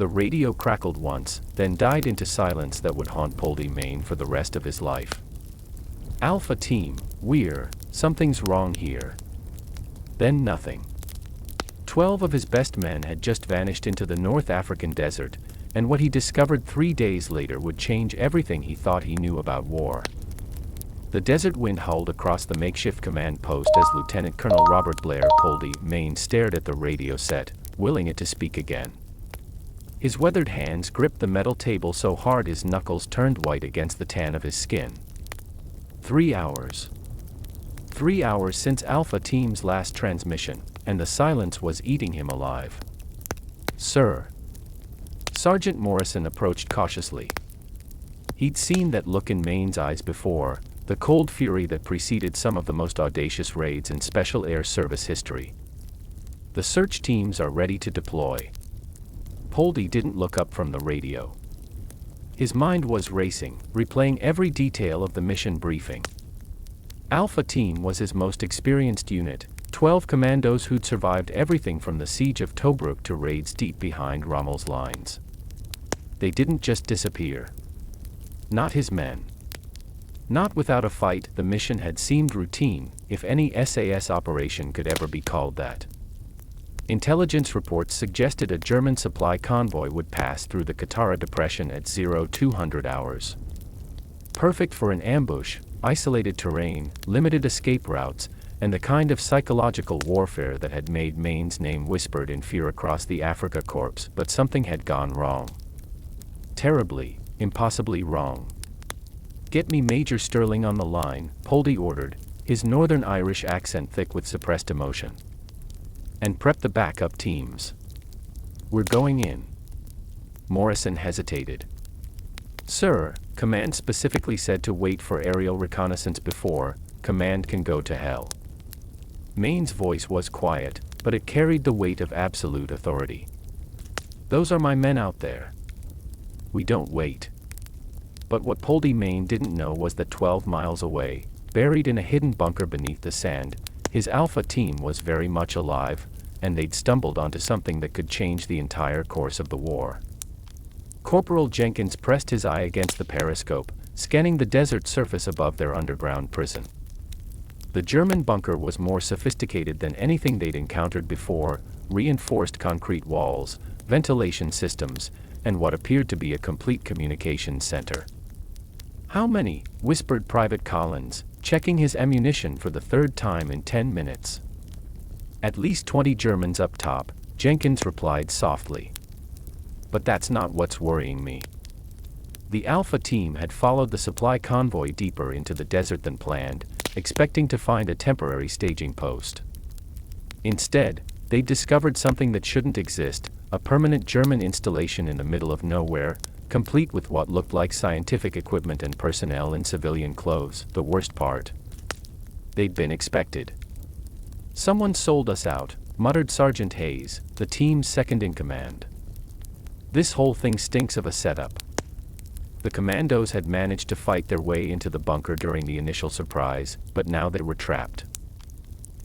The radio crackled once, then died into silence that would haunt Paddy Mayne for the rest of his life. Alpha Team, we're, something's wrong here. Then nothing. 12 of his best men had just vanished into the North African desert, and what he discovered 3 days later would change everything he thought he knew about war. The desert wind howled across the makeshift command post as Lieutenant Colonel Robert Blair Paddy Mayne stared at the radio set, willing it to speak again. His weathered hands gripped the metal table so hard his knuckles turned white against the tan of his skin. 3 hours. 3 hours since Alpha Team's last transmission, and the silence was eating him alive. Sir. Sergeant Morrison approached cautiously. He'd seen that look in Mayne's eyes before, the cold fury that preceded some of the most audacious raids in Special Air Service history. The search teams are ready to deploy. Paddy didn't look up from the radio. His mind was racing, replaying every detail of the mission briefing. Alpha Team was his most experienced unit, 12 commandos who'd survived everything from the siege of Tobruk to raids deep behind Rommel's lines. They didn't just disappear. Not his men. Not without a fight. The mission had seemed routine, if any SAS operation could ever be called that. Intelligence reports suggested a German supply convoy would pass through the Katara Depression at 0200 hours. Perfect for an ambush, isolated terrain, limited escape routes, and the kind of psychological warfare that had made Mayne's name whispered in fear across the Afrika Corps. But something had gone wrong. Terribly, impossibly wrong. "Get me Major Sterling on the line," Paddy ordered, his Northern Irish accent thick with suppressed emotion. "And prep the backup teams. We're going in." Morrison hesitated. "Sir, Command specifically said to wait for aerial reconnaissance before. Command can go to hell." Mayne's voice was quiet, but it carried the weight of absolute authority. "Those are my men out there. We don't wait." But what Paddy Mayne didn't know was that 12 miles away, buried in a hidden bunker beneath the sand, his Alpha Team was very much alive, and they'd stumbled onto something that could change the entire course of the war. Corporal Jenkins pressed his eye against the periscope, scanning the desert surface above their underground prison. The German bunker was more sophisticated than anything they'd encountered before: reinforced concrete walls, ventilation systems, and what appeared to be a complete communications center. "How many?" whispered Private Collins, checking his ammunition for the third time in 10 minutes. "At least 20 Germans up top," Jenkins replied softly. "But that's not what's worrying me." The Alpha Team had followed the supply convoy deeper into the desert than planned, expecting to find a temporary staging post. Instead, they discovered something that shouldn't exist: a permanent German installation in the middle of nowhere, complete with what looked like scientific equipment and personnel in civilian clothes. The worst part: they'd been expected. "Someone sold us out," muttered Sergeant Hayes, the team's second-in-command. "This whole thing stinks of a setup." The commandos had managed to fight their way into the bunker during the initial surprise, but now they were trapped.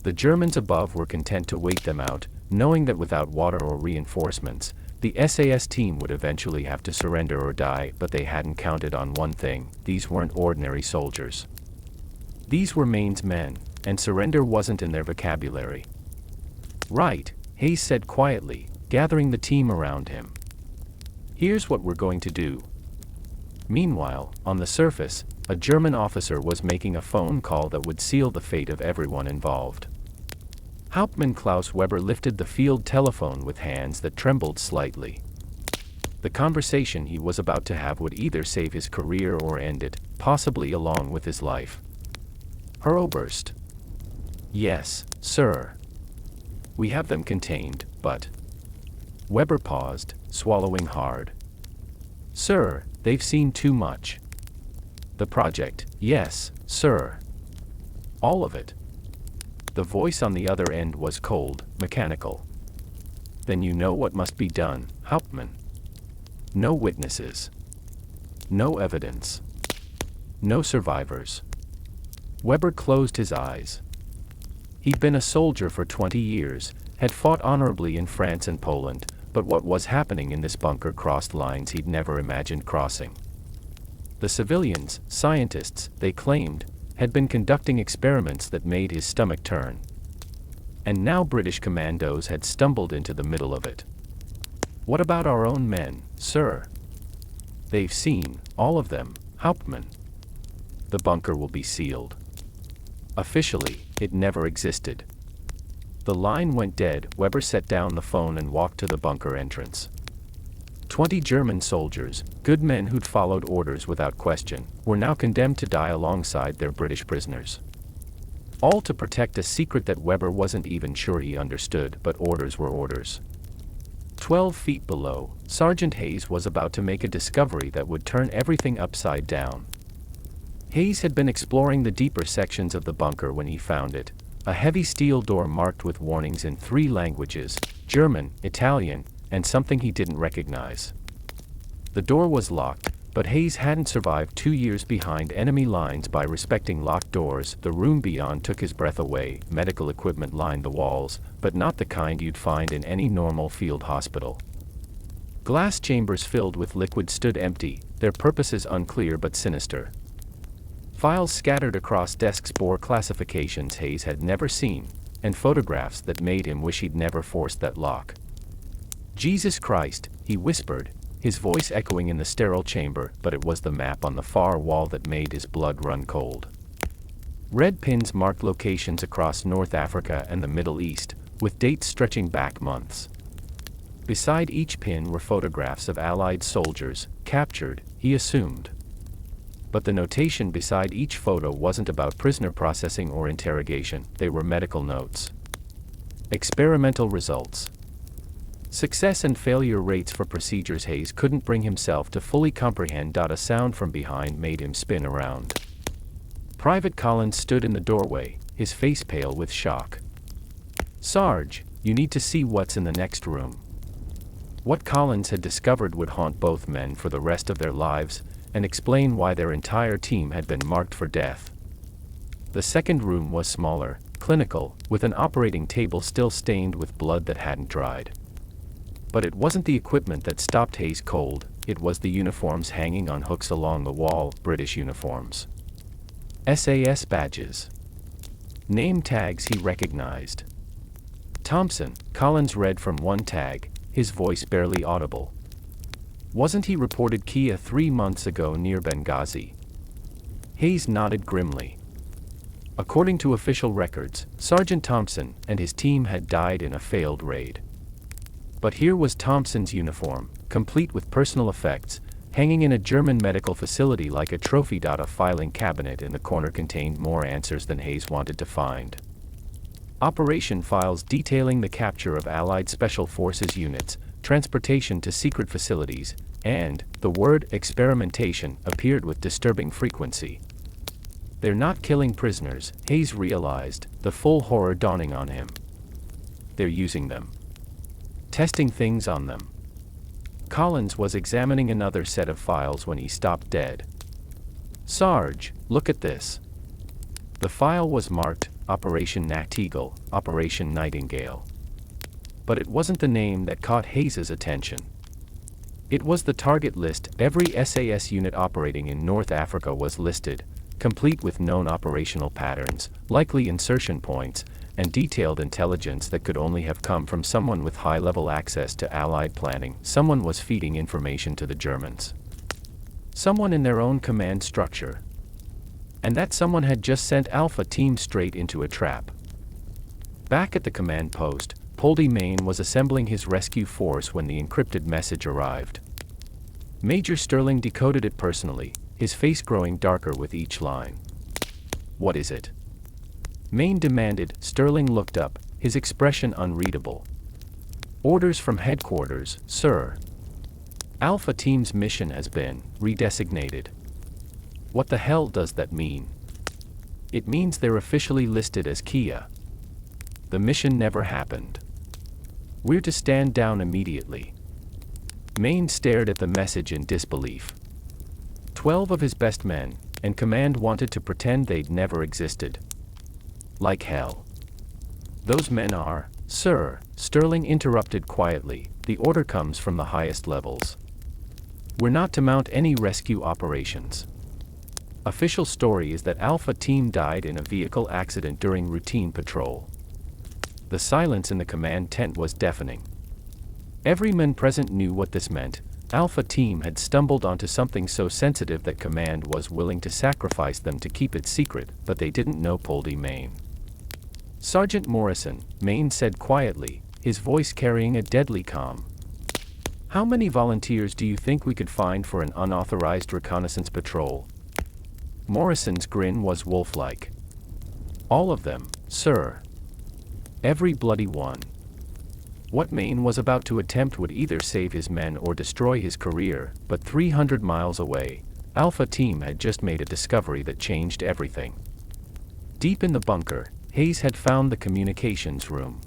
The Germans above were content to wait them out, knowing that without water or reinforcements, the SAS team would eventually have to surrender or die. But they hadn't counted on one thing: these weren't ordinary soldiers. These were Mayne's men, and surrender wasn't in their vocabulary. "Right," Hayes said quietly, gathering the team around him. "Here's what we're going to do." Meanwhile, on the surface, a German officer was making a phone call that would seal the fate of everyone involved. Hauptmann Klaus Weber lifted the field telephone with hands that trembled slightly. The conversation he was about to have would either save his career or end it, possibly along with his life. Her Oberst. "Yes, sir. We have them contained, but..." Weber paused, swallowing hard. "Sir, they've seen too much." "The project, yes, sir. All of it." The voice on the other end was cold, mechanical. "Then you know what must be done, Hauptmann. No witnesses. No evidence. No survivors." Weber closed his eyes. He'd been a soldier for 20 years, had fought honorably in France and Poland, But what was happening in this bunker crossed lines he'd never imagined crossing. The civilians, scientists, they claimed, had been conducting experiments that made his stomach turn. And now British commandos had stumbled into the middle of it. What about our own men, sir? They've seen, all of them, Hauptmann. The bunker will be sealed. Officially, it never existed. The line went dead. Weber set down the phone and walked to the bunker entrance. 20 German soldiers, good men who'd followed orders without question, were now condemned to die alongside their British prisoners. All to protect a secret that Weber wasn't even sure he understood, but orders were orders. 12 feet below, Sergeant Hayes was about to make a discovery that would turn everything upside down. Hayes had been exploring the deeper sections of the bunker when he found it. A heavy steel door marked with warnings in 3 languages, German, Italian, and something he didn't recognize. The door was locked, but Hayes hadn't survived 2 years behind enemy lines by respecting locked doors. The room beyond took his breath away. Medical equipment lined the walls, but not the kind you'd find in any normal field hospital. Glass chambers filled with liquid stood empty, their purposes unclear but sinister. Files scattered across desks bore classifications Hayes had never seen, and photographs that made him wish he'd never forced that lock. Jesus Christ, he whispered, his voice echoing in the sterile chamber, but it was the map on the far wall that made his blood run cold. Red pins marked locations across North Africa and the Middle East, with dates stretching back months. Beside each pin were photographs of Allied soldiers, captured, he assumed. But the notation beside each photo wasn't about prisoner processing or interrogation, they were medical notes. Experimental results. Success and failure rates for procedures Hayes couldn't bring himself to fully comprehend. A sound from behind made him spin around. Private Collins stood in the doorway, his face pale with shock. "Sarge, you need to see what's in the next room." What Collins had discovered would haunt both men for the rest of their lives, and explain why their entire team had been marked for death. The second room was smaller, clinical, with an operating table still stained with blood that hadn't dried. But it wasn't the equipment that stopped Hayes cold, it was the uniforms hanging on hooks along the wall, British uniforms. SAS badges. Name tags he recognized. Thompson, Collins read from one tag, his voice barely audible. Wasn't he reported Kia 3 months ago near Benghazi? Hayes nodded grimly. According to official records, Sergeant Thompson and his team had died in a failed raid. But here was Thompson's uniform, complete with personal effects, hanging in a German medical facility like a trophy. A filing cabinet in the corner contained more answers than Hayes wanted to find. Operation files detailing the capture of Allied Special Forces units, transportation to secret facilities, and the word experimentation appeared with disturbing frequency. They're not killing prisoners, Hayes realized, the full horror dawning on him. They're using them. Testing things on them. Collins was examining another set of files when he stopped dead. "Sarge, look at this." The file was marked Operation Nachtigall, Operation Nightingale. But it wasn't the name that caught Hayes's attention. It was the target list. Every SAS unit operating in North Africa was listed, complete with known operational patterns, likely insertion points, and detailed intelligence that could only have come from someone with high-level access to Allied planning. Someone was feeding information to the Germans. Someone in their own command structure. And that someone had just sent Alpha Team straight into a trap. Back at the command post, Mayne was assembling his rescue force when the encrypted message arrived. Major Sterling decoded it personally, his face growing darker with each line. "What is it?" Mayne demanded. Sterling looked up, his expression unreadable. "Orders from headquarters, sir. Alpha Team's mission has been redesignated." "What the hell does that mean?" "It means they're officially listed as Kia. The mission never happened. We're to stand down immediately." Mayne stared at the message in disbelief. 12 of his best men, and command wanted to pretend they'd never existed. Like hell. Those men are Sir, Sterling interrupted quietly, the order comes from the highest levels. We're not to mount any rescue operations. Official story is that Alpha Team died in a vehicle accident during routine patrol. The silence in the command tent was deafening. Every man present knew what this meant. Alpha Team had stumbled onto something so sensitive that Command was willing to sacrifice them to keep it secret, but they didn't know Paddy Mayne. Sergeant Morrison, Mayne said quietly, his voice carrying a deadly calm. How many volunteers do you think we could find for an unauthorized reconnaissance patrol? Morrison's grin was wolf-like. All of them, sir. Every bloody one. What Mayne was about to attempt would either save his men or destroy his career, but 300 miles away, Alpha Team had just made a discovery that changed everything. Deep in the bunker, Hayes had found the communications room.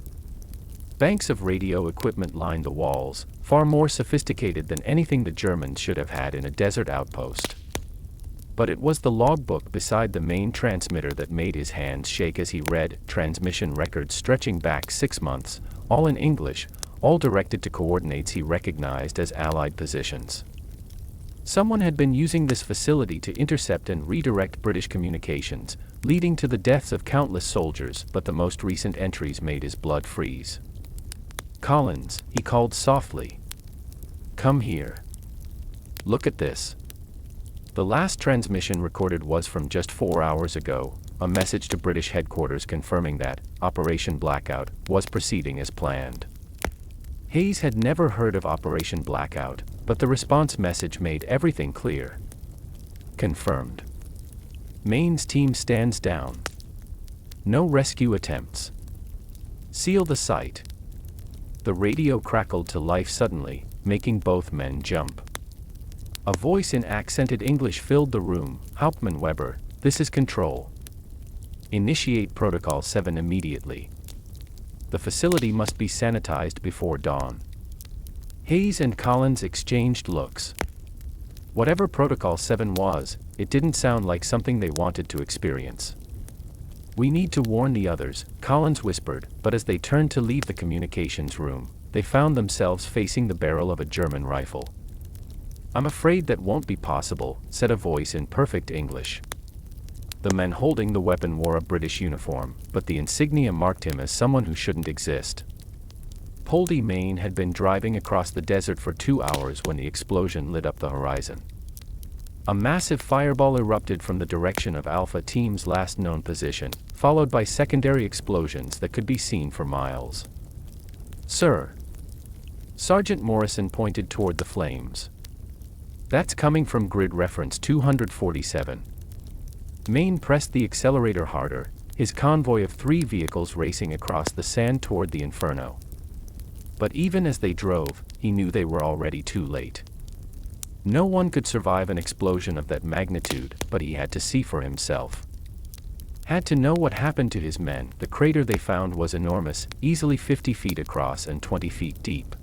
Banks of radio equipment lined the walls, far more sophisticated than anything the Germans should have had in a desert outpost. But it was the logbook beside the main transmitter that made his hands shake as he read transmission records stretching back 6 months, all in English, all directed to coordinates he recognized as Allied positions. Someone had been using this facility to intercept and redirect British communications, leading to the deaths of countless soldiers, but the most recent entries made his blood freeze. Collins, he called softly. Come here. Look at this. The last transmission recorded was from just 4 hours ago, a message to British headquarters confirming that Operation Blackout was proceeding as planned. Hayes had never heard of Operation Blackout, but the response message made everything clear. Confirmed. Mayne's team stands down. No rescue attempts. Seal the site. The radio crackled to life suddenly, making both men jump. A voice in accented English filled the room. Hauptmann Weber, this is Control. Initiate Protocol 7 immediately. The facility must be sanitized before dawn. Hayes and Collins exchanged looks. Whatever Protocol 7 was, it didn't sound like something they wanted to experience. We need to warn the others, Collins whispered, but as they turned to leave the communications room, they found themselves facing the barrel of a German rifle. I'm afraid that won't be possible, said a voice in perfect English. The man holding the weapon wore a British uniform, but the insignia marked him as someone who shouldn't exist. Paddy Mayne had been driving across the desert for 2 hours when the explosion lit up the horizon. A massive fireball erupted from the direction of Alpha Team's last known position, followed by secondary explosions that could be seen for miles. Sir. Sergeant Morrison pointed toward the flames. That's coming from grid reference 247. Mayne pressed the accelerator harder, his convoy of 3 vehicles racing across the sand toward the inferno. But even as they drove, he knew they were already too late. No one could survive an explosion of that magnitude, but he had to see for himself. Had to know what happened to his men. The crater they found was enormous, easily 50 feet across and 20 feet deep.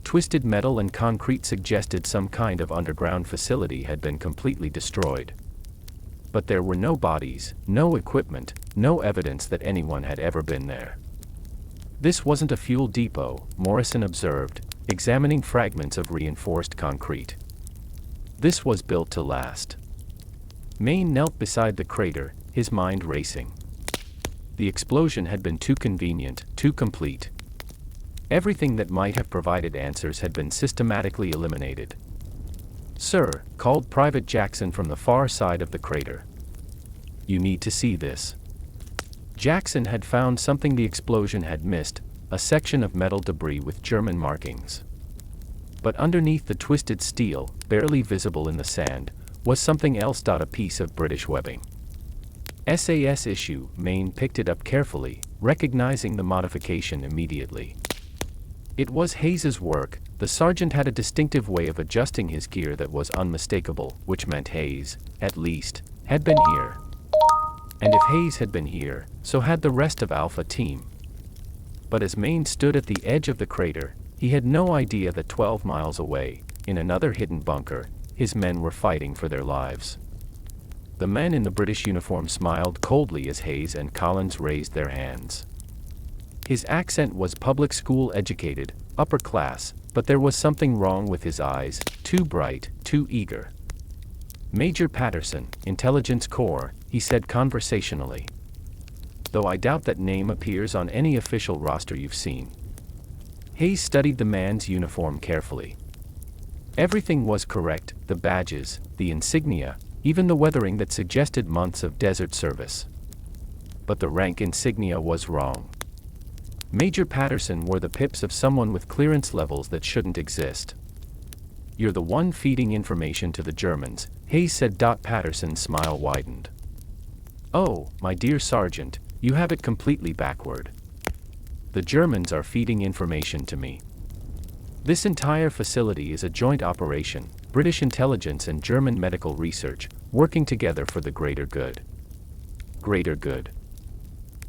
Twisted metal and concrete suggested some kind of underground facility had been completely destroyed. But there were no bodies, no equipment, no evidence that anyone had ever been there. This wasn't a fuel depot, Morrison observed, examining fragments of reinforced concrete. This was built to last. Mayne knelt beside the crater, his mind racing. The explosion had been too convenient, too complete. Everything that might have provided answers had been systematically eliminated. Sir, called Private Jackson from the far side of the crater. You need to see this. Jackson had found something the explosion had missed, a section of metal debris with German markings. But underneath the twisted steel, barely visible in the sand, was something else. A piece of British webbing. SAS issue. Mayne picked it up carefully, recognizing the modification immediately. It was Hayes's work. The sergeant had a distinctive way of adjusting his gear that was unmistakable, which meant Hayes, at least, had been here. And if Hayes had been here, so had the rest of Alpha Team. But as Mayne stood at the edge of the crater, he had no idea that 12 miles away, in another hidden bunker, his men were fighting for their lives. The men in the British uniform smiled coldly as Hayes and Collins raised their hands. His accent was public school educated, upper class, but there was something wrong with his eyes, too bright, too eager. "Major Patterson, Intelligence Corps," he said conversationally. "Though I doubt that name appears on any official roster you've seen." Hayes studied the man's uniform carefully. Everything was correct, the badges, the insignia, even the weathering that suggested months of desert service. But the rank insignia was wrong. Major Patterson wore the pips of someone with clearance levels that shouldn't exist. "You're the one feeding information to the Germans," Hayes said. Patterson's smile widened. "Oh, my dear Sergeant, you have it completely backward. The Germans are feeding information to me. This entire facility is a joint operation, British intelligence and German medical research, working together for the greater good." Greater good.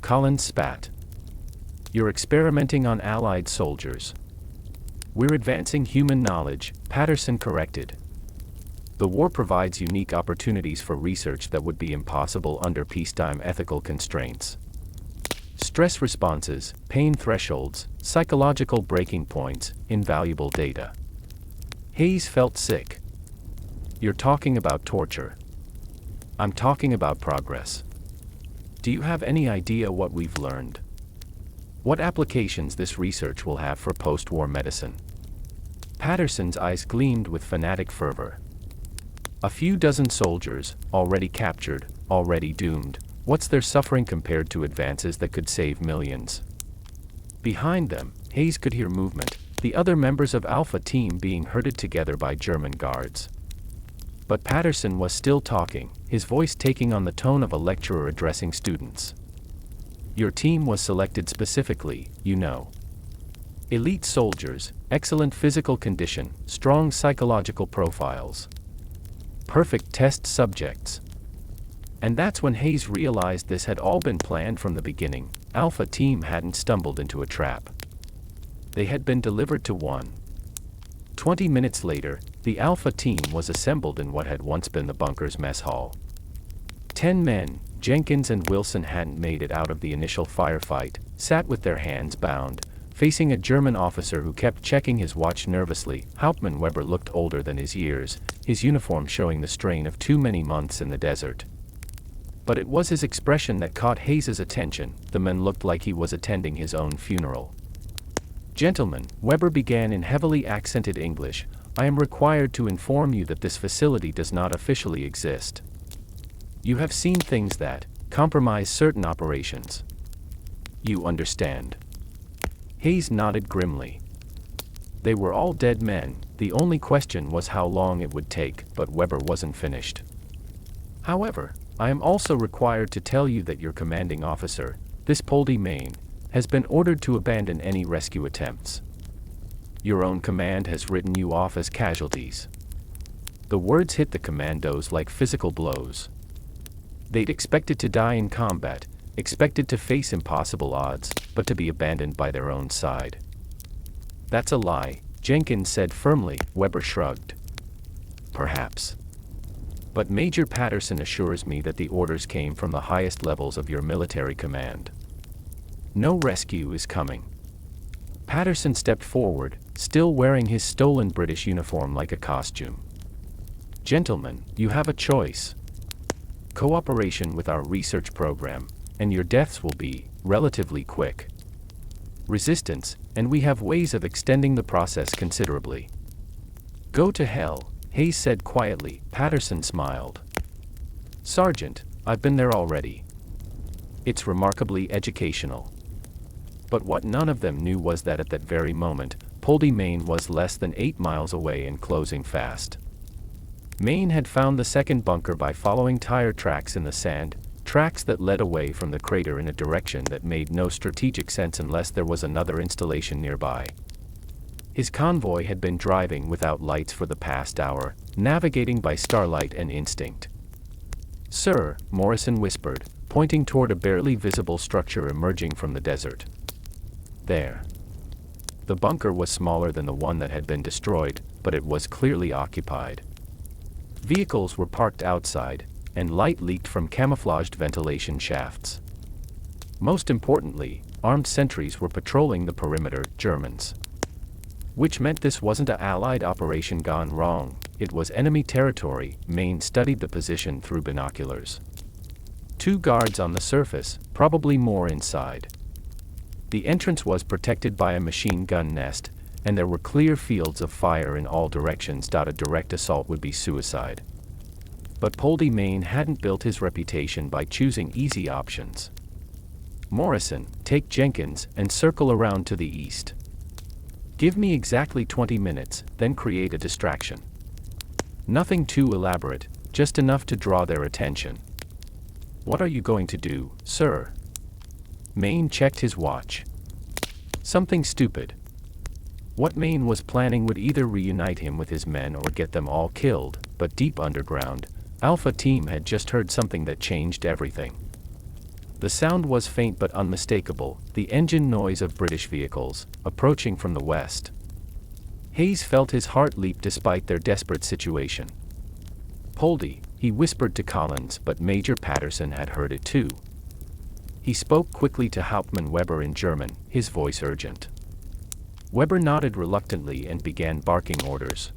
Collins spat. "You're experimenting on Allied soldiers." "We're advancing human knowledge," Patterson corrected. "The war provides unique opportunities for research that would be impossible under peacetime ethical constraints. Stress responses, pain thresholds, psychological breaking points, invaluable data." Hayes felt sick. "You're talking about torture." "I'm talking about progress. Do you have any idea what we've learned? What applications this research will have for post-war medicine?" Patterson's eyes gleamed with fanatic fervor. "A few dozen soldiers, already captured, already doomed. What's their suffering compared to advances that could save millions?" Behind them, Hayes could hear movement, the other members of Alpha Team being herded together by German guards. But Patterson was still talking, his voice taking on the tone of a lecturer addressing students. "Your team was selected specifically, you know. Elite soldiers, excellent physical condition, strong psychological profiles. Perfect test subjects." And that's when Hayes realized this had all been planned from the beginning. Alpha Team hadn't stumbled into a trap. They had been delivered to one. 20 minutes later, the Alpha Team was assembled in what had once been the bunker's mess hall. 10 men, Jenkins and Wilson hadn't made it out of the initial firefight, sat with their hands bound, facing a German officer who kept checking his watch nervously. Hauptmann Weber looked older than his years, his uniform showing the strain of too many months in the desert. But it was his expression that caught Hayes's attention. The man looked like he was attending his own funeral. "Gentlemen," Weber began in heavily accented English, "I am required to inform you that this facility does not officially exist. You have seen things that compromise certain operations. You understand?" Hayes nodded grimly. They were all dead men, the only question was how long it would take, but Weber wasn't finished. "However, I am also required to tell you that your commanding officer, this Paddy Mayne, has been ordered to abandon any rescue attempts. Your own command has written you off as casualties." The words hit the commandos like physical blows. They'd expected to die in combat, expected to face impossible odds, but to be abandoned by their own side. "That's a lie," Jenkins said firmly. Weber shrugged. "Perhaps. But Major Patterson assures me that the orders came from the highest levels of your military command. No rescue is coming." Patterson stepped forward, still wearing his stolen British uniform like a costume. "Gentlemen, you have a choice. Cooperation with our research program, and your deaths will be relatively quick. Resistance, and we have ways of extending the process considerably." "Go to hell," Hayes said quietly. Patterson smiled. "Sergeant, I've been there already. It's remarkably educational." But what none of them knew was that at that very moment, Paddy Mayne was less than 8 miles away and closing fast. Mayne had found the second bunker by following tire tracks in the sand, tracks that led away from the crater in a direction that made no strategic sense unless there was another installation nearby. His convoy had been driving without lights for the past hour, navigating by starlight and instinct. "Sir," Morrison whispered, pointing toward a barely visible structure emerging from the desert. "There." The bunker was smaller than the one that had been destroyed, but it was clearly occupied. Vehicles were parked outside, and light leaked from camouflaged ventilation shafts. Most importantly, armed sentries were patrolling the perimeter, Germans. Which meant this wasn't an Allied operation gone wrong, it was enemy territory. Mayne studied the position through binoculars. 2 guards on the surface, probably more inside. The entrance was protected by a machine gun nest, and there were clear fields of fire in all directions. A direct assault would be suicide. But Paddy Mayne hadn't built his reputation by choosing easy options. Morrison, take Jenkins and circle around to the east. Give me exactly 20 minutes, then create a distraction. Nothing too elaborate, just enough to draw their attention. What are you going to do, sir? Mayne checked his watch. Something stupid. What Mayne was planning would either reunite him with his men or get them all killed, but deep underground, Alpha Team had just heard something that changed everything. The sound was faint but unmistakable, the engine noise of British vehicles, approaching from the west. Hayes felt his heart leap despite their desperate situation. Paddy, he whispered to Collins, but Major Patterson had heard it too. He spoke quickly to Hauptmann Weber in German, his voice urgent. Weber nodded reluctantly and began barking orders.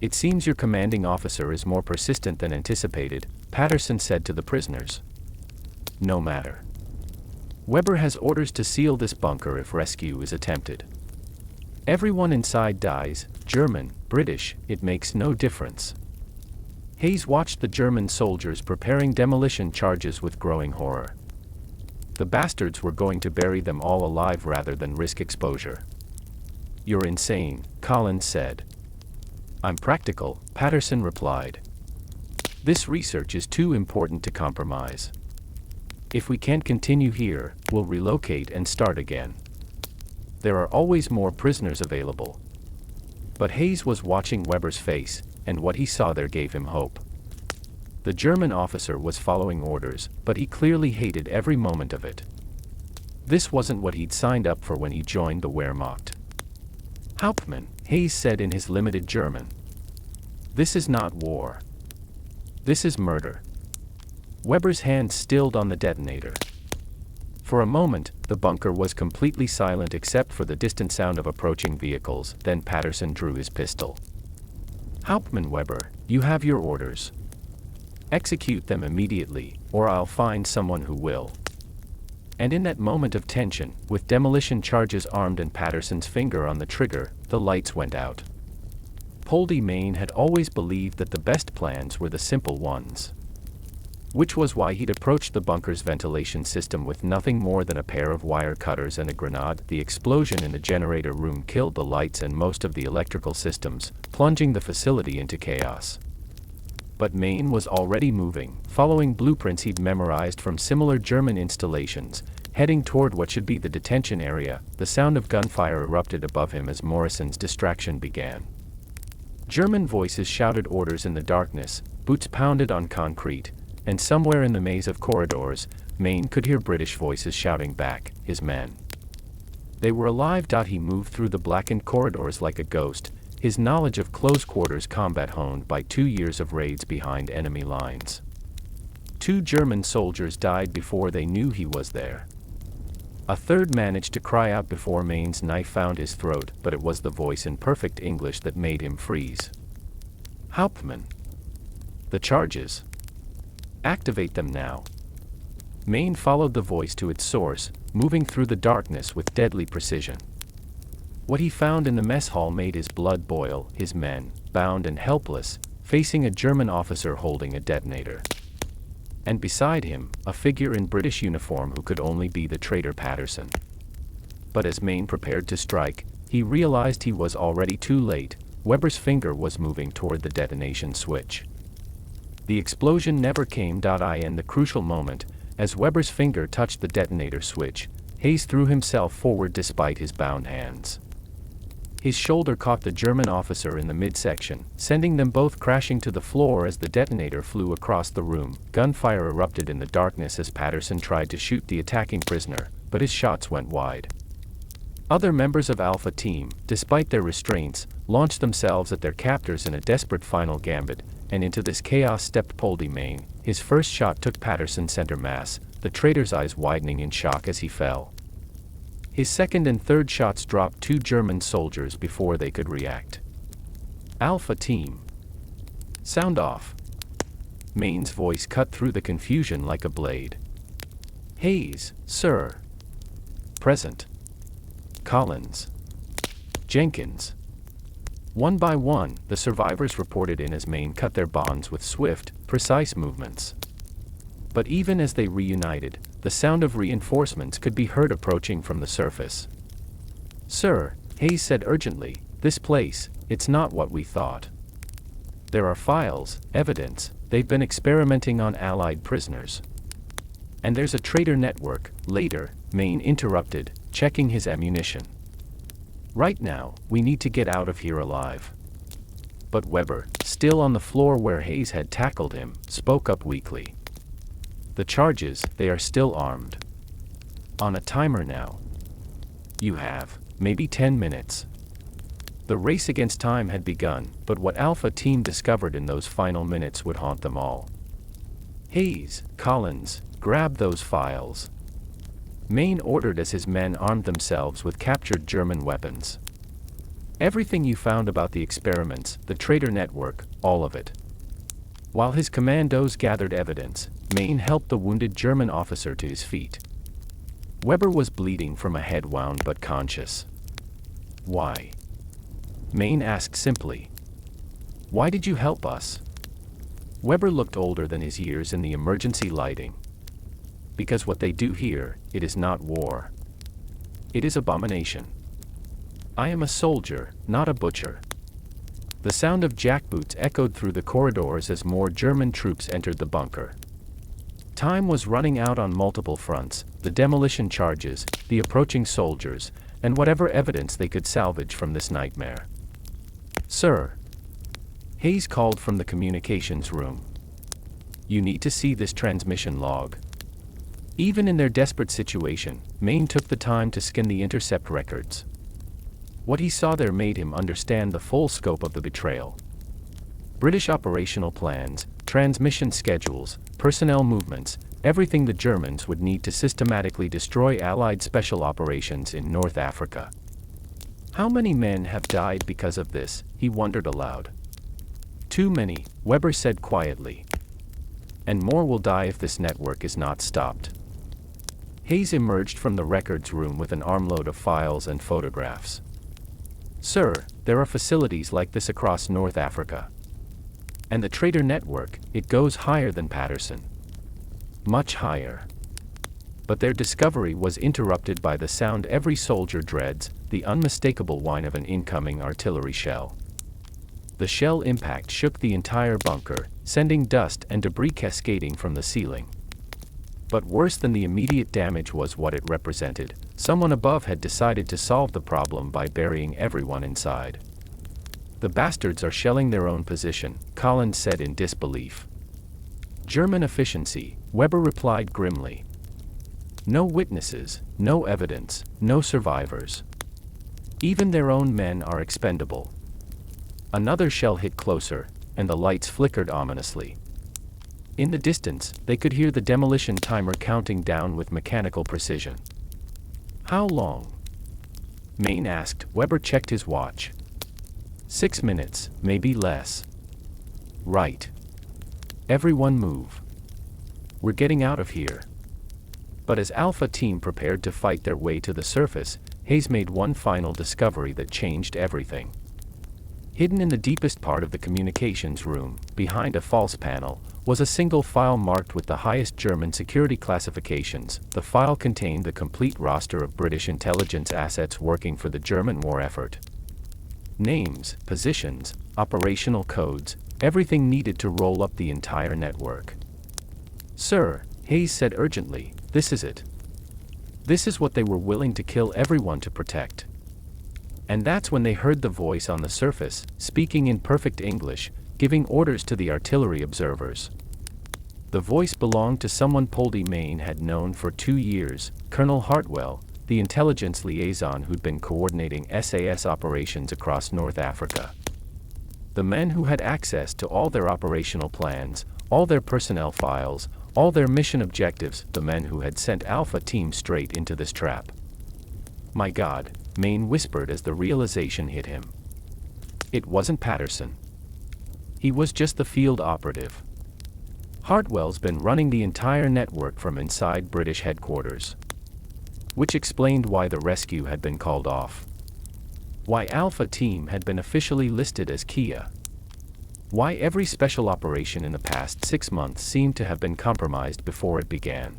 It seems your commanding officer is more persistent than anticipated, Patterson said to the prisoners. No matter. Weber has orders to seal this bunker if rescue is attempted. Everyone inside dies, German, British, it makes no difference. Hayes watched the German soldiers preparing demolition charges with growing horror. The bastards were going to bury them all alive rather than risk exposure. You're insane, Collins said. I'm practical, Patterson replied. This research is too important to compromise. If we can't continue here, we'll relocate and start again. There are always more prisoners available. But Hayes was watching Weber's face, and what he saw there gave him hope. The German officer was following orders, but he clearly hated every moment of it. This wasn't what he'd signed up for when he joined the Wehrmacht. Hauptmann, Hayes said in his limited German. This is not war. This is murder. Weber's hand stilled on the detonator. For a moment, the bunker was completely silent except for the distant sound of approaching vehicles. Then Patterson drew his pistol. Hauptmann Weber, you have your orders. Execute them immediately, or I'll find someone who will. And in that moment of tension, with demolition charges armed and Patterson's finger on the trigger, the lights went out. Paddy Mayne had always believed that the best plans were the simple ones. Which was why he'd approached the bunker's ventilation system with nothing more than a pair of wire cutters and a grenade. The explosion in the generator room killed the lights and most of the electrical systems, plunging the facility into chaos. But Mayne was already moving, following blueprints he'd memorized from similar German installations, heading toward what should be the detention area. The sound of gunfire erupted above him as Morrison's distraction began. German voices shouted orders in the darkness, boots pounded on concrete, and somewhere in the maze of corridors, Mayne could hear British voices shouting back, his men. They were alive. He moved through the blackened corridors like a ghost, his knowledge of close-quarters combat honed by 2 years of raids behind enemy lines. 2 German soldiers died before they knew he was there. A third managed to cry out before Mayne's knife found his throat, but it was the voice in perfect English that made him freeze. Hauptmann. The charges. Activate them now. Mayne followed the voice to its source, moving through the darkness with deadly precision. What he found in the mess hall made his blood boil, his men, bound and helpless, facing a German officer holding a detonator. And beside him, a figure in British uniform who could only be the traitor Patterson. But as Mayne prepared to strike, he realized he was already too late. Weber's finger was moving toward the detonation switch. The explosion never came. In the crucial moment, as Weber's finger touched the detonator switch, Hayes threw himself forward despite his bound hands. His shoulder caught the German officer in the midsection, sending them both crashing to the floor as the detonator flew across the room. Gunfire erupted in the darkness as Patterson tried to shoot the attacking prisoner, but his shots went wide. Other members of Alpha Team, despite their restraints, launched themselves at their captors in a desperate final gambit, and into this chaos stepped Paddy Mayne. His first shot took Patterson center mass, the traitor's eyes widening in shock as he fell. His second and third shots dropped 2 German soldiers before they could react. Alpha Team. Sound off. Mayne's voice cut through the confusion like a blade. Hayes, sir. Present. Collins. Jenkins. One by one, the survivors reported in as Mayne cut their bonds with swift, precise movements. But even as they reunited, the sound of reinforcements could be heard approaching from the surface. Sir, Hayes said urgently, this place, it's not what we thought. There are files, evidence, they've been experimenting on Allied prisoners. And there's a traitor network, later, Mayne interrupted, checking his ammunition. Right now, we need to get out of here alive. But Weber, still on the floor where Hayes had tackled him, spoke up weakly. The charges, they are still armed. On a timer now. You have, maybe 10 minutes. The race against time had begun, but what Alpha Team discovered in those final minutes would haunt them all. Hayes, Collins, grab those files. Mayne ordered as his men armed themselves with captured German weapons. Everything you found about the experiments, the traitor network, all of it. While his commandos gathered evidence, Mayne helped the wounded German officer to his feet. Weber was bleeding from a head wound but conscious. Why? Mayne asked simply. Why did you help us? Weber looked older than his years in the emergency lighting. Because what they do here, it is not war. It is abomination. I am a soldier, not a butcher. The sound of jackboots echoed through the corridors as more German troops entered the bunker. Time was running out on multiple fronts, the demolition charges, the approaching soldiers, and whatever evidence they could salvage from this nightmare. Sir. Hayes called from the communications room. You need to see this transmission log. Even in their desperate situation, Mayne took the time to scan the intercept records. What he saw there made him understand the full scope of the betrayal. British operational plans, transmission schedules, personnel movements, everything the Germans would need to systematically destroy Allied special operations in North Africa. How many men have died because of this, he wondered aloud. Too many, Weber said quietly. And more will die if this network is not stopped. Hayes emerged from the records room with an armload of files and photographs. Sir, there are facilities like this across North Africa. And the traitor network, it goes higher than Patterson. Much higher. But their discovery was interrupted by the sound every soldier dreads, the unmistakable whine of an incoming artillery shell. The shell impact shook the entire bunker, sending dust and debris cascading from the ceiling. But worse than the immediate damage was what it represented. Someone above had decided to solve the problem by burying everyone inside. The bastards are shelling their own position, Collins said in disbelief. German efficiency, Weber replied grimly. No witnesses, no evidence, no survivors. Even their own men are expendable. Another shell hit closer, and the lights flickered ominously. In the distance, they could hear the demolition timer counting down with mechanical precision. How long? Mayne asked. Weber checked his watch. 6 minutes, maybe less. Right. Everyone move. We're getting out of here. But as Alpha Team prepared to fight their way to the surface, Hayes made one final discovery that changed everything. Hidden in the deepest part of the communications room, behind a false panel, was a single file marked with the highest German security classifications. The file contained the complete roster of British intelligence assets working for the German war effort. Names, positions, operational codes, everything needed to roll up the entire network. Sir, Hayes said urgently, this is it. This is what they were willing to kill everyone to protect. And that's when they heard the voice on the surface, speaking in perfect English, giving orders to the artillery observers. The voice belonged to someone Paddy Mayne had known for 2 years, Colonel Hartwell, the intelligence liaison who'd been coordinating SAS operations across North Africa. The men who had access to all their operational plans, all their personnel files, all their mission objectives, the men who had sent Alpha Team straight into this trap. My God, Mayne whispered as the realization hit him. It wasn't Patterson. He was just the field operative. Hartwell's been running the entire network from inside British headquarters. Which explained why the rescue had been called off. Why Alpha Team had been officially listed as Kia. Why every special operation in the past 6 months seemed to have been compromised before it began.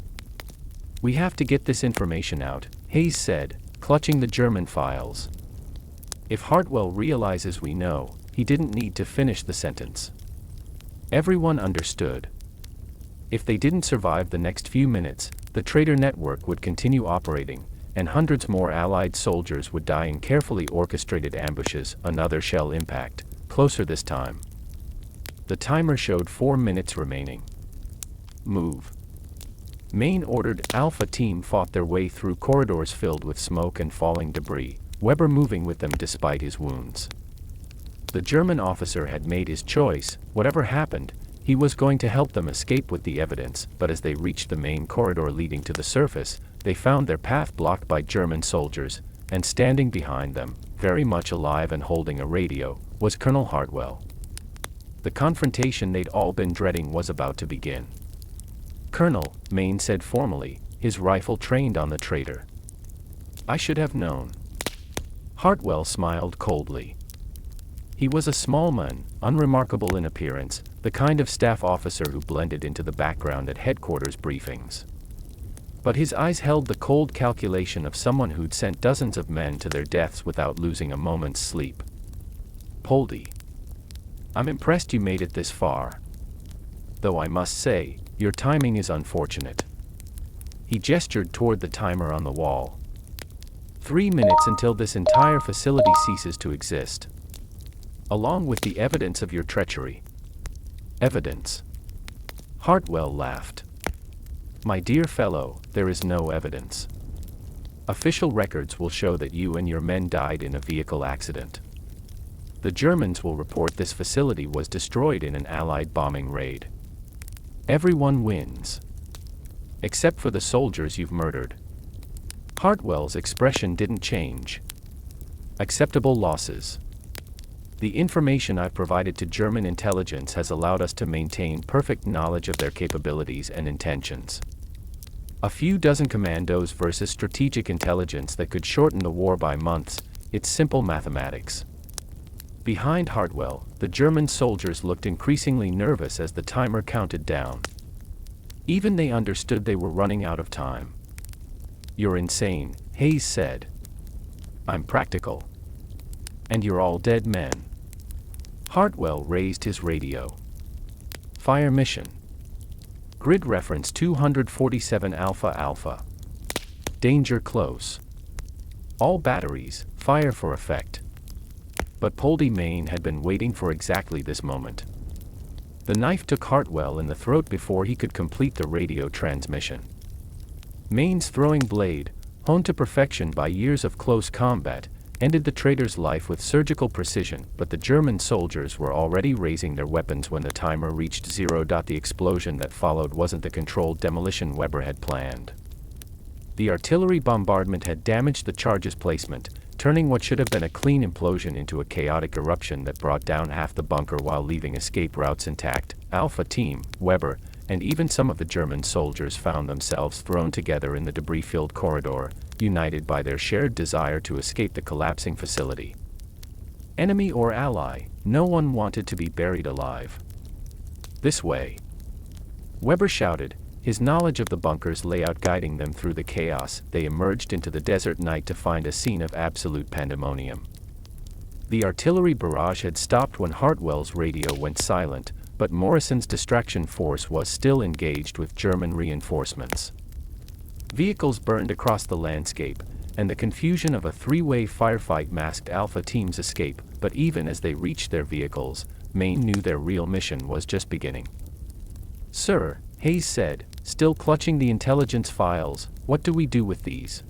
We have to get this information out, Hayes said, clutching the German files. If Hartwell realizes we know, he didn't need to finish the sentence. Everyone understood. If they didn't survive the next few minutes, the traitor network would continue operating, and hundreds more Allied soldiers would die in carefully orchestrated ambushes. Another shell impact, closer this time. The timer showed 4 minutes remaining. Move. Mayne ordered. Alpha Team fought their way through corridors filled with smoke and falling debris, Weber moving with them despite his wounds. The German officer had made his choice. Whatever happened, he was going to help them escape with the evidence, but as they reached the main corridor leading to the surface, they found their path blocked by German soldiers, and standing behind them, very much alive and holding a radio, was Colonel Hartwell. The confrontation they'd all been dreading was about to begin. "Colonel," Mayne said formally, his rifle trained on the traitor. "I should have known." Hartwell smiled coldly. He was a small man, unremarkable in appearance, the kind of staff officer who blended into the background at headquarters briefings. But his eyes held the cold calculation of someone who'd sent dozens of men to their deaths without losing a moment's sleep. "Poldy, I'm impressed you made it this far. Though I must say, your timing is unfortunate." He gestured toward the timer on the wall. 3 minutes until this entire facility ceases to exist. Along with the evidence of your treachery." "Evidence?" Hartwell laughed. "My dear fellow, there is no evidence. Official records will show that you and your men died in a vehicle accident. The Germans will report this facility was destroyed in an Allied bombing raid. Everyone wins. Except for the soldiers you've murdered." Hartwell's expression didn't change. "Acceptable losses. The information I've provided to German intelligence has allowed us to maintain perfect knowledge of their capabilities and intentions. A few dozen commandos versus strategic intelligence that could shorten the war by months. It's simple mathematics." Behind Hartwell, the German soldiers looked increasingly nervous as the timer counted down. Even they understood they were running out of time. "You're insane," Hayes said. "I'm practical. And you're all dead men." Hartwell raised his radio. "Fire mission. Grid reference 247 Alpha Alpha. Danger close. All batteries, fire for effect." But Poldy Mayne had been waiting for exactly this moment. The knife took Hartwell in the throat before he could complete the radio transmission. Mayne's throwing blade, honed to perfection by years of close combat, ended the traitor's life with surgical precision, but the German soldiers were already raising their weapons when the timer reached 0. The explosion that followed wasn't the controlled demolition Weber had planned. The artillery bombardment had damaged the charge's placement, turning what should have been a clean implosion into a chaotic eruption that brought down half the bunker while leaving escape routes intact. Alpha Team, Weber, and even some of the German soldiers found themselves thrown together in the debris-filled corridor, united by their shared desire to escape the collapsing facility. Enemy or ally, no one wanted to be buried alive. "This way," Weber shouted, his knowledge of the bunker's layout guiding them through the chaos. They emerged into the desert night to find a scene of absolute pandemonium. The artillery barrage had stopped when Hartwell's radio went silent, but Morrison's distraction force was still engaged with German reinforcements. Vehicles burned across the landscape, and the confusion of a three-way firefight masked Alpha Team's escape, but even as they reached their vehicles, Mayne knew their real mission was just beginning. "Sir," Hayes said, still clutching the intelligence files, "what do we do with these?"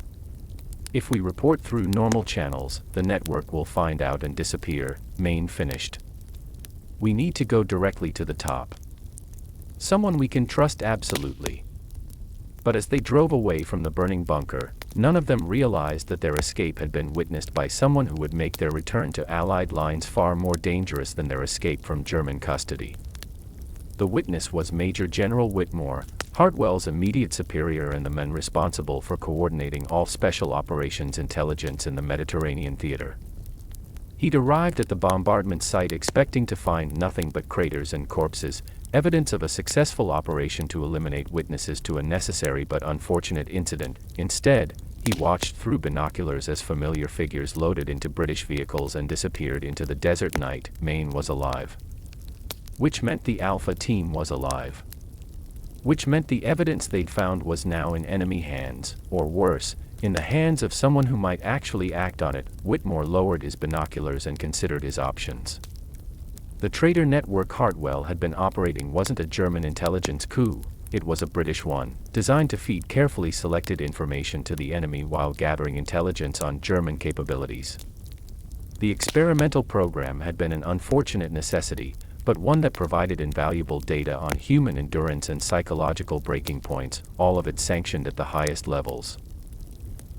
"If we report through normal channels, the network will find out and disappear," Mayne finished. "We need to go directly to the top. Someone we can trust absolutely." But as they drove away from the burning bunker, None of them realized that their escape had been witnessed by someone who would make their return to Allied lines far more dangerous than their escape from German custody. The witness was Major General Whitmore, Hartwell's immediate superior and the man responsible for coordinating all special operations intelligence in the Mediterranean theater. He'd arrived at the bombardment site expecting to find nothing but craters and corpses, evidence of a successful operation to eliminate witnesses to a necessary but unfortunate incident. Instead, he watched through binoculars as familiar figures loaded into British vehicles and disappeared into the desert night. Mayne was alive. Which meant the Alpha team was alive. Which meant the evidence they'd found was now in enemy hands, or worse, in the hands of someone who might actually act on it. Whitmore lowered his binoculars and considered his options. The traitor network Hartwell had been operating wasn't a German intelligence coup, it was a British one, designed to feed carefully selected information to the enemy while gathering intelligence on German capabilities. The experimental program had been an unfortunate necessity, but one that provided invaluable data on human endurance and psychological breaking points, all of it sanctioned at the highest levels.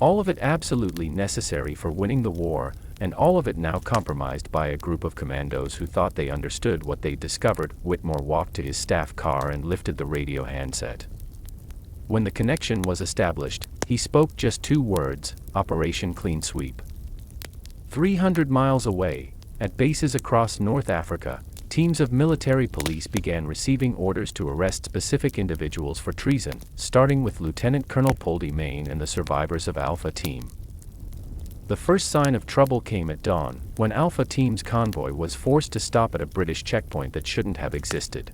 All of it absolutely necessary for winning the war, and all of it now compromised by a group of commandos who thought they understood what they'd discovered. Whitmore walked to his staff car and lifted the radio handset. When the connection was established, he spoke just 2 words: Operation Clean Sweep. 300 miles away, at bases across North Africa, teams of military police began receiving orders to arrest specific individuals for treason, starting with Lieutenant Colonel Paddy Mayne and the survivors of Alpha Team. The first sign of trouble came at dawn, when Alpha Team's convoy was forced to stop at a British checkpoint that shouldn't have existed.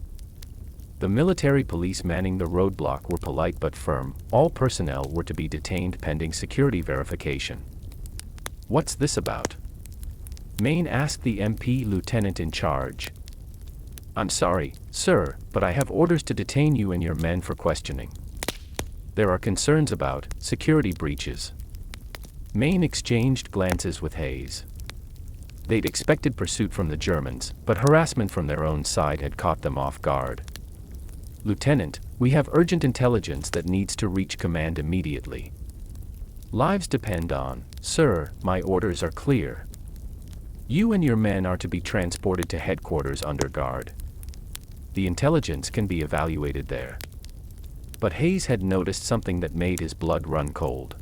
The military police manning the roadblock were polite but firm. All personnel were to be detained pending security verification. "What's this about?" Mayne asked the MP lieutenant in charge. "I'm sorry, sir, but I have orders to detain you and your men for questioning. There are concerns about security breaches." Mayne exchanged glances with Hayes. They'd expected pursuit from the Germans, but harassment from their own side had caught them off guard. "Lieutenant, we have urgent intelligence that needs to reach command immediately." "Lives depend on, sir, my orders are clear. You and your men are to be transported to headquarters under guard. The intelligence can be evaluated there." But Hayes had noticed something that made his blood run cold.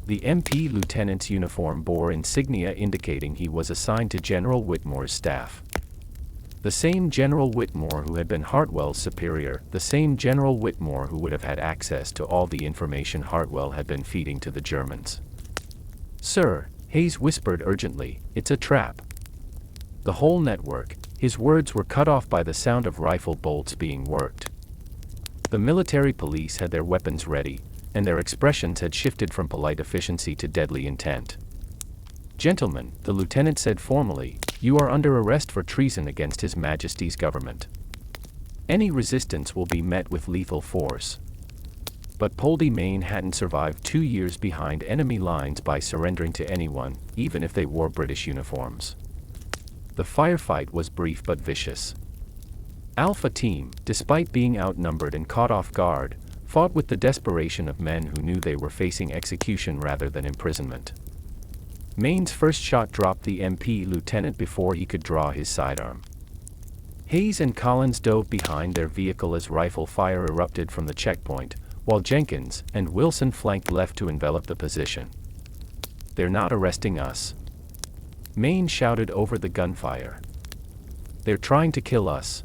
The MP lieutenant's uniform bore insignia indicating he was assigned to General Whitmore's staff. The same General Whitmore who had been Hartwell's superior, the same General Whitmore who would have had access to all the information Hartwell had been feeding to the Germans. "Sir," Hayes whispered urgently, "it's a trap." The whole network. His words were cut off by the sound of rifle bolts being worked. The military police had their weapons ready, and their expressions had shifted from polite efficiency to deadly intent. "Gentlemen," the lieutenant said formally, "you are under arrest for treason against His Majesty's government. Any resistance will be met with lethal force." But Paddy Mayne hadn't survived 2 years behind enemy lines by surrendering to anyone, even if they wore British uniforms. The firefight was brief but vicious. Alpha Team, despite being outnumbered and caught off guard, fought with the desperation of men who knew they were facing execution rather than imprisonment. Mayne's first shot dropped the MP lieutenant before he could draw his sidearm. Hayes and Collins dove behind their vehicle as rifle fire erupted from the checkpoint, while Jenkins and Wilson flanked left to envelop the position. "They're not arresting us," Mayne shouted over the gunfire. "They're trying to kill us."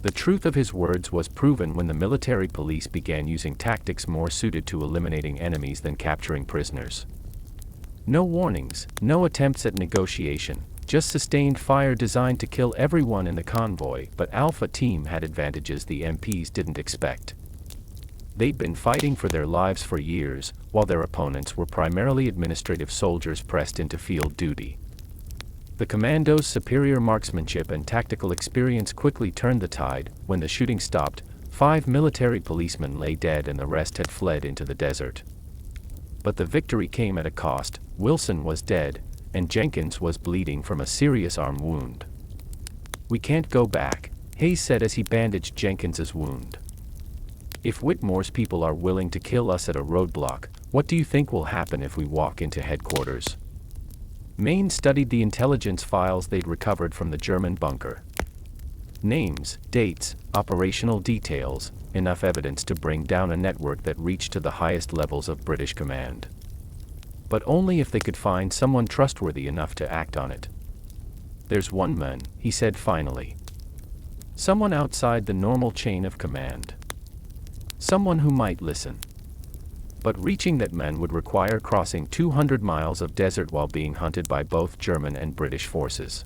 The truth of his words was proven when the military police began using tactics more suited to eliminating enemies than capturing prisoners. No warnings, no attempts at negotiation, just sustained fire designed to kill everyone in the convoy. But Alpha Team had advantages the MPs didn't expect. They'd been fighting for their lives for years, while their opponents were primarily administrative soldiers pressed into field duty. The commandos' superior marksmanship and tactical experience quickly turned the tide. When the shooting stopped, 5 military policemen lay dead and the rest had fled into the desert. But the victory came at a cost. Wilson was dead, and Jenkins was bleeding from a serious arm wound. "We can't go back," Hayes said as he bandaged Jenkins's wound. "If Whitmore's people are willing to kill us at a roadblock, What do you think will happen if we walk into headquarters? Mayne studied the intelligence files they'd recovered from the German bunker. Names, dates, operational details, enough evidence to bring down a network that reached to the highest levels of British command. But only if they could find someone trustworthy enough to act on it. There's one man, he said finally. Someone outside the normal chain of command. Someone who might listen. But reaching that man would require crossing 200 miles of desert while being hunted by both German and British forces.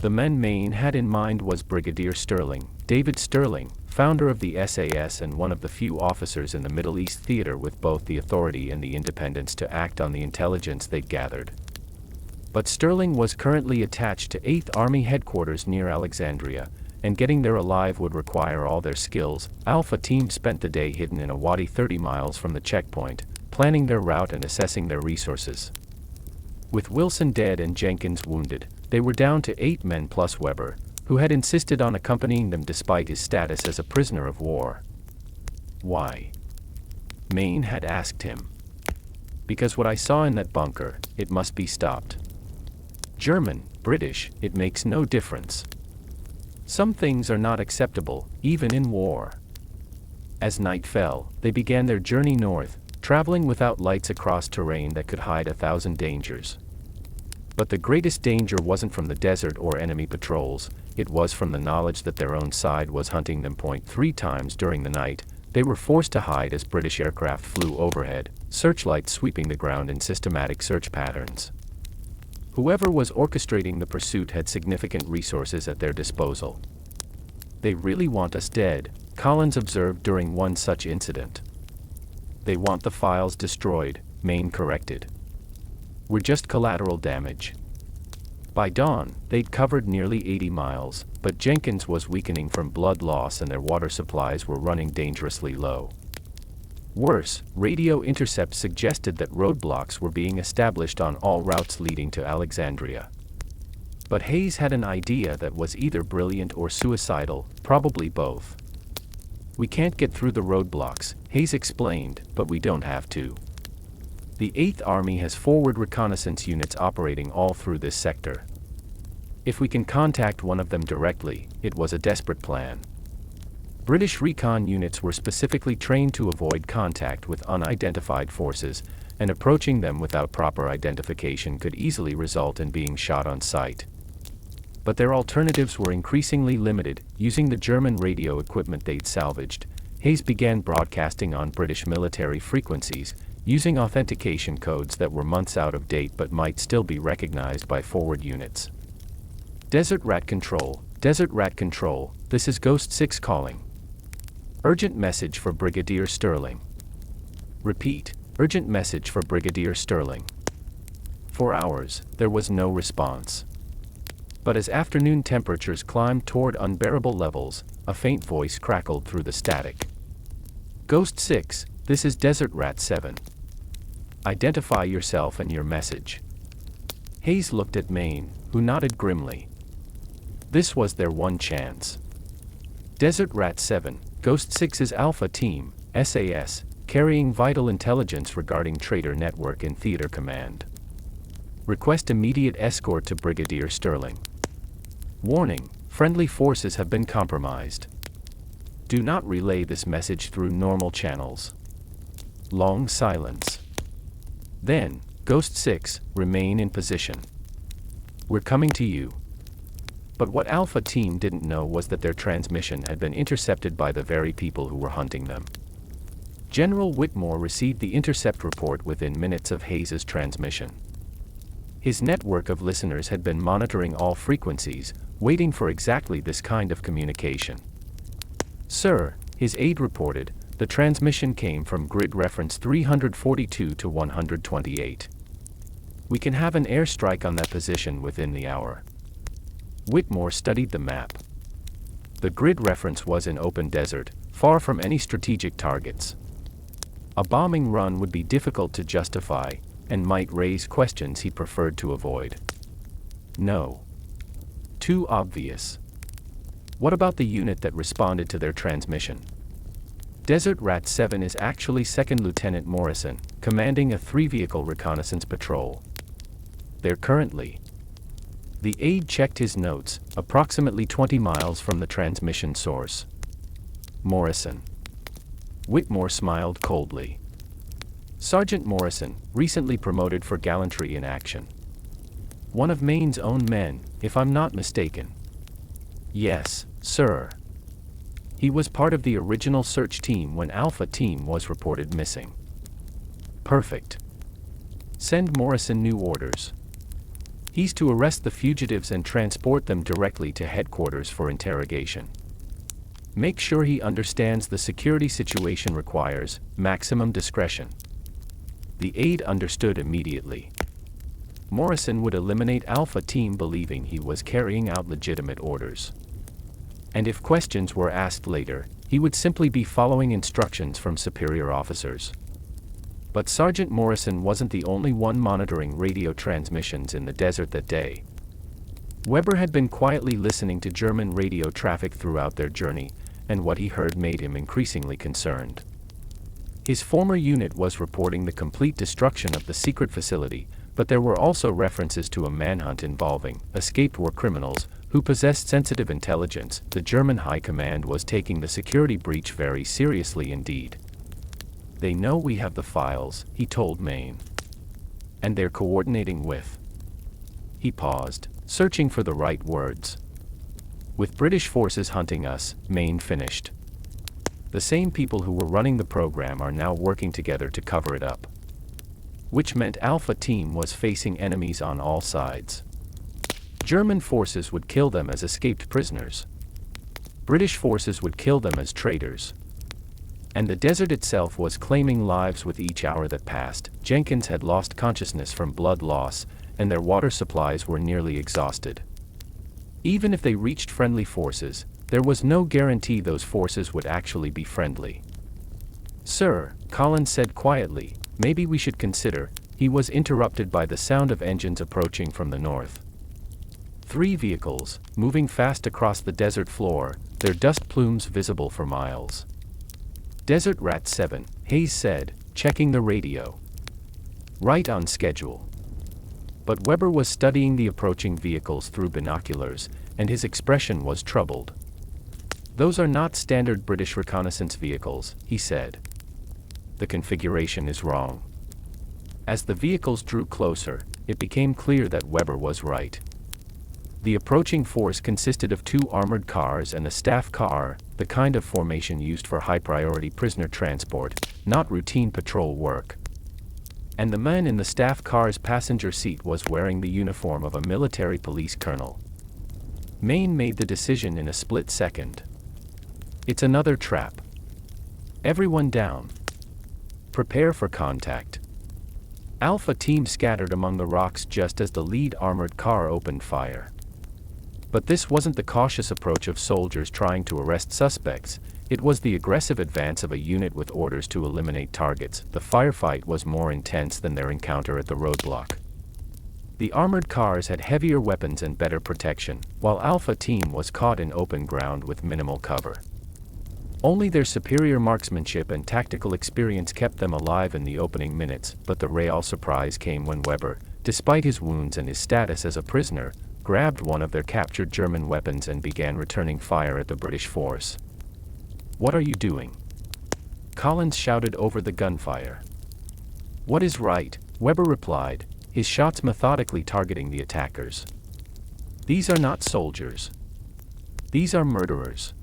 The man Mayne had in mind was Brigadier Sterling, David Sterling, founder of the SAS and one of the few officers in the Middle East theater with both the authority and the independence to act on the intelligence they'd gathered. But Sterling was currently attached to 8th Army headquarters near Alexandria, and getting there alive would require all their skills. Alpha Team spent the day hidden in a wadi 30 miles from the checkpoint, planning their route and assessing their resources. With Wilson dead and Jenkins wounded, they were down to 8 men plus Weber, who had insisted on accompanying them despite his status as a prisoner of war. Why? Mayne had asked him. Because what I saw in that bunker, it must be stopped. German, British, it makes no difference. Some things are not acceptable, even in war. As night fell, they began their journey north, traveling without lights across terrain that could hide 1,000 dangers. But the greatest danger wasn't from the desert or enemy patrols, it was from the knowledge that their own side was hunting them 3 times during the night. They were forced to hide as British aircraft flew overhead, searchlights sweeping the ground in systematic search patterns. Whoever was orchestrating the pursuit had significant resources at their disposal. They really want us dead, Collins observed during one such incident. They want the files destroyed, Mayne corrected. We're just collateral damage. By dawn, they'd covered nearly 80 miles, but Jenkins was weakening from blood loss and their water supplies were running dangerously low. Worse, radio intercepts suggested that roadblocks were being established on all routes leading to Alexandria. But Hayes had an idea that was either brilliant or suicidal, probably both. We can't get through the roadblocks, Hayes explained, but we don't have to. The 8th Army has forward reconnaissance units operating all through this sector. If we can contact one of them directly, it was a desperate plan. British recon units were specifically trained to avoid contact with unidentified forces, and approaching them without proper identification could easily result in being shot on sight. But their alternatives were increasingly limited. Using the German radio equipment they'd salvaged, Hayes began broadcasting on British military frequencies, using authentication codes that were months out of date but might still be recognized by forward units. Desert Rat Control, this is Ghost 6 calling. Urgent message for Brigadier Sterling. Repeat, urgent message for Brigadier Sterling. For hours, there was no response. But as afternoon temperatures climbed toward unbearable levels, a faint voice crackled through the static. Ghost 6, this is Desert Rat 7. Identify yourself and your message. Hayes looked at Mayne, who nodded grimly. This was their one chance. Desert Rat 7, Ghost 6's Alpha Team, SAS, carrying vital intelligence regarding traitor network in Theater Command. Request immediate escort to Brigadier Sterling. Warning, friendly forces have been compromised. Do not relay this message through normal channels. Long silence. Then, Ghost 6, remain in position. We're coming to you. But what Alpha Team didn't know was that their transmission had been intercepted by the very people who were hunting them. General Whitmore received the intercept report within minutes of Hayes's transmission. His network of listeners had been monitoring all frequencies, waiting for exactly this kind of communication. Sir, his aide reported, the transmission came from grid reference 342 to 128. We can have an airstrike on that position within the hour. Whitmore studied the map. The grid reference was in open desert, far from any strategic targets. A bombing run would be difficult to justify, and might raise questions he preferred to avoid. No. Too obvious. What about the unit that responded to their transmission? Desert Rat 7 is actually 2nd Lieutenant Morrison, commanding a 3-vehicle reconnaissance patrol. They're currently. The aide checked his notes, approximately 20 miles from the transmission source. Morrison. Whitmore smiled coldly. Sergeant Morrison, recently promoted for gallantry in action. One of Mayne's own men, if I'm not mistaken. Yes, sir. He was part of the original search team when Alpha Team was reported missing. Perfect. Send Morrison new orders. He's to arrest the fugitives and transport them directly to headquarters for interrogation. Make sure he understands the security situation requires maximum discretion. The aide understood immediately. Morrison would eliminate Alpha Team believing he was carrying out legitimate orders. And if questions were asked later, he would simply be following instructions from superior officers. But Sergeant Morrison wasn't the only one monitoring radio transmissions in the desert that day. Weber had been quietly listening to German radio traffic throughout their journey, and what he heard made him increasingly concerned. His former unit was reporting the complete destruction of the secret facility, but there were also references to a manhunt involving escaped war criminals who possessed sensitive intelligence. The German High Command was taking the security breach very seriously indeed. They know we have the files, he told Mayne. And they're coordinating with. He paused, searching for the right words. With British forces hunting us, Mayne finished. The same people who were running the program are now working together to cover it up. Which meant Alpha Team was facing enemies on all sides. German forces would kill them as escaped prisoners. British forces would kill them as traitors. And the desert itself was claiming lives with each hour that passed. Jenkins had lost consciousness from blood loss, and their water supplies were nearly exhausted. Even if they reached friendly forces, there was no guarantee those forces would actually be friendly. Sir, Collins said quietly, maybe we should consider. He was interrupted by the sound of engines approaching from the north. 3 vehicles, moving fast across the desert floor, their dust plumes visible for miles. Desert Rat 7, Hayes said, checking the radio. Right on schedule. But Weber was studying the approaching vehicles through binoculars, and his expression was troubled. Those are not standard British reconnaissance vehicles, he said. The configuration is wrong. As the vehicles drew closer, it became clear that Weber was right. The approaching force consisted of 2 armored cars and a staff car, the kind of formation used for high-priority prisoner transport, not routine patrol work. And the man in the staff car's passenger seat was wearing the uniform of a military police colonel. Mayne made the decision in a split second. It's another trap. Everyone down. Prepare for contact. Alpha Team scattered among the rocks just as the lead armored car opened fire. But this wasn't the cautious approach of soldiers trying to arrest suspects, it was the aggressive advance of a unit with orders to eliminate targets. The firefight was more intense than their encounter at the roadblock. The armored cars had heavier weapons and better protection, while Alpha Team was caught in open ground with minimal cover. Only their superior marksmanship and tactical experience kept them alive in the opening minutes, but the real surprise came when Weber, despite his wounds and his status as a prisoner, grabbed one of their captured German weapons and began returning fire at the British force. What are you doing? Collins shouted over the gunfire. What is right? Weber replied, his shots methodically targeting the attackers. These are not soldiers. These are murderers.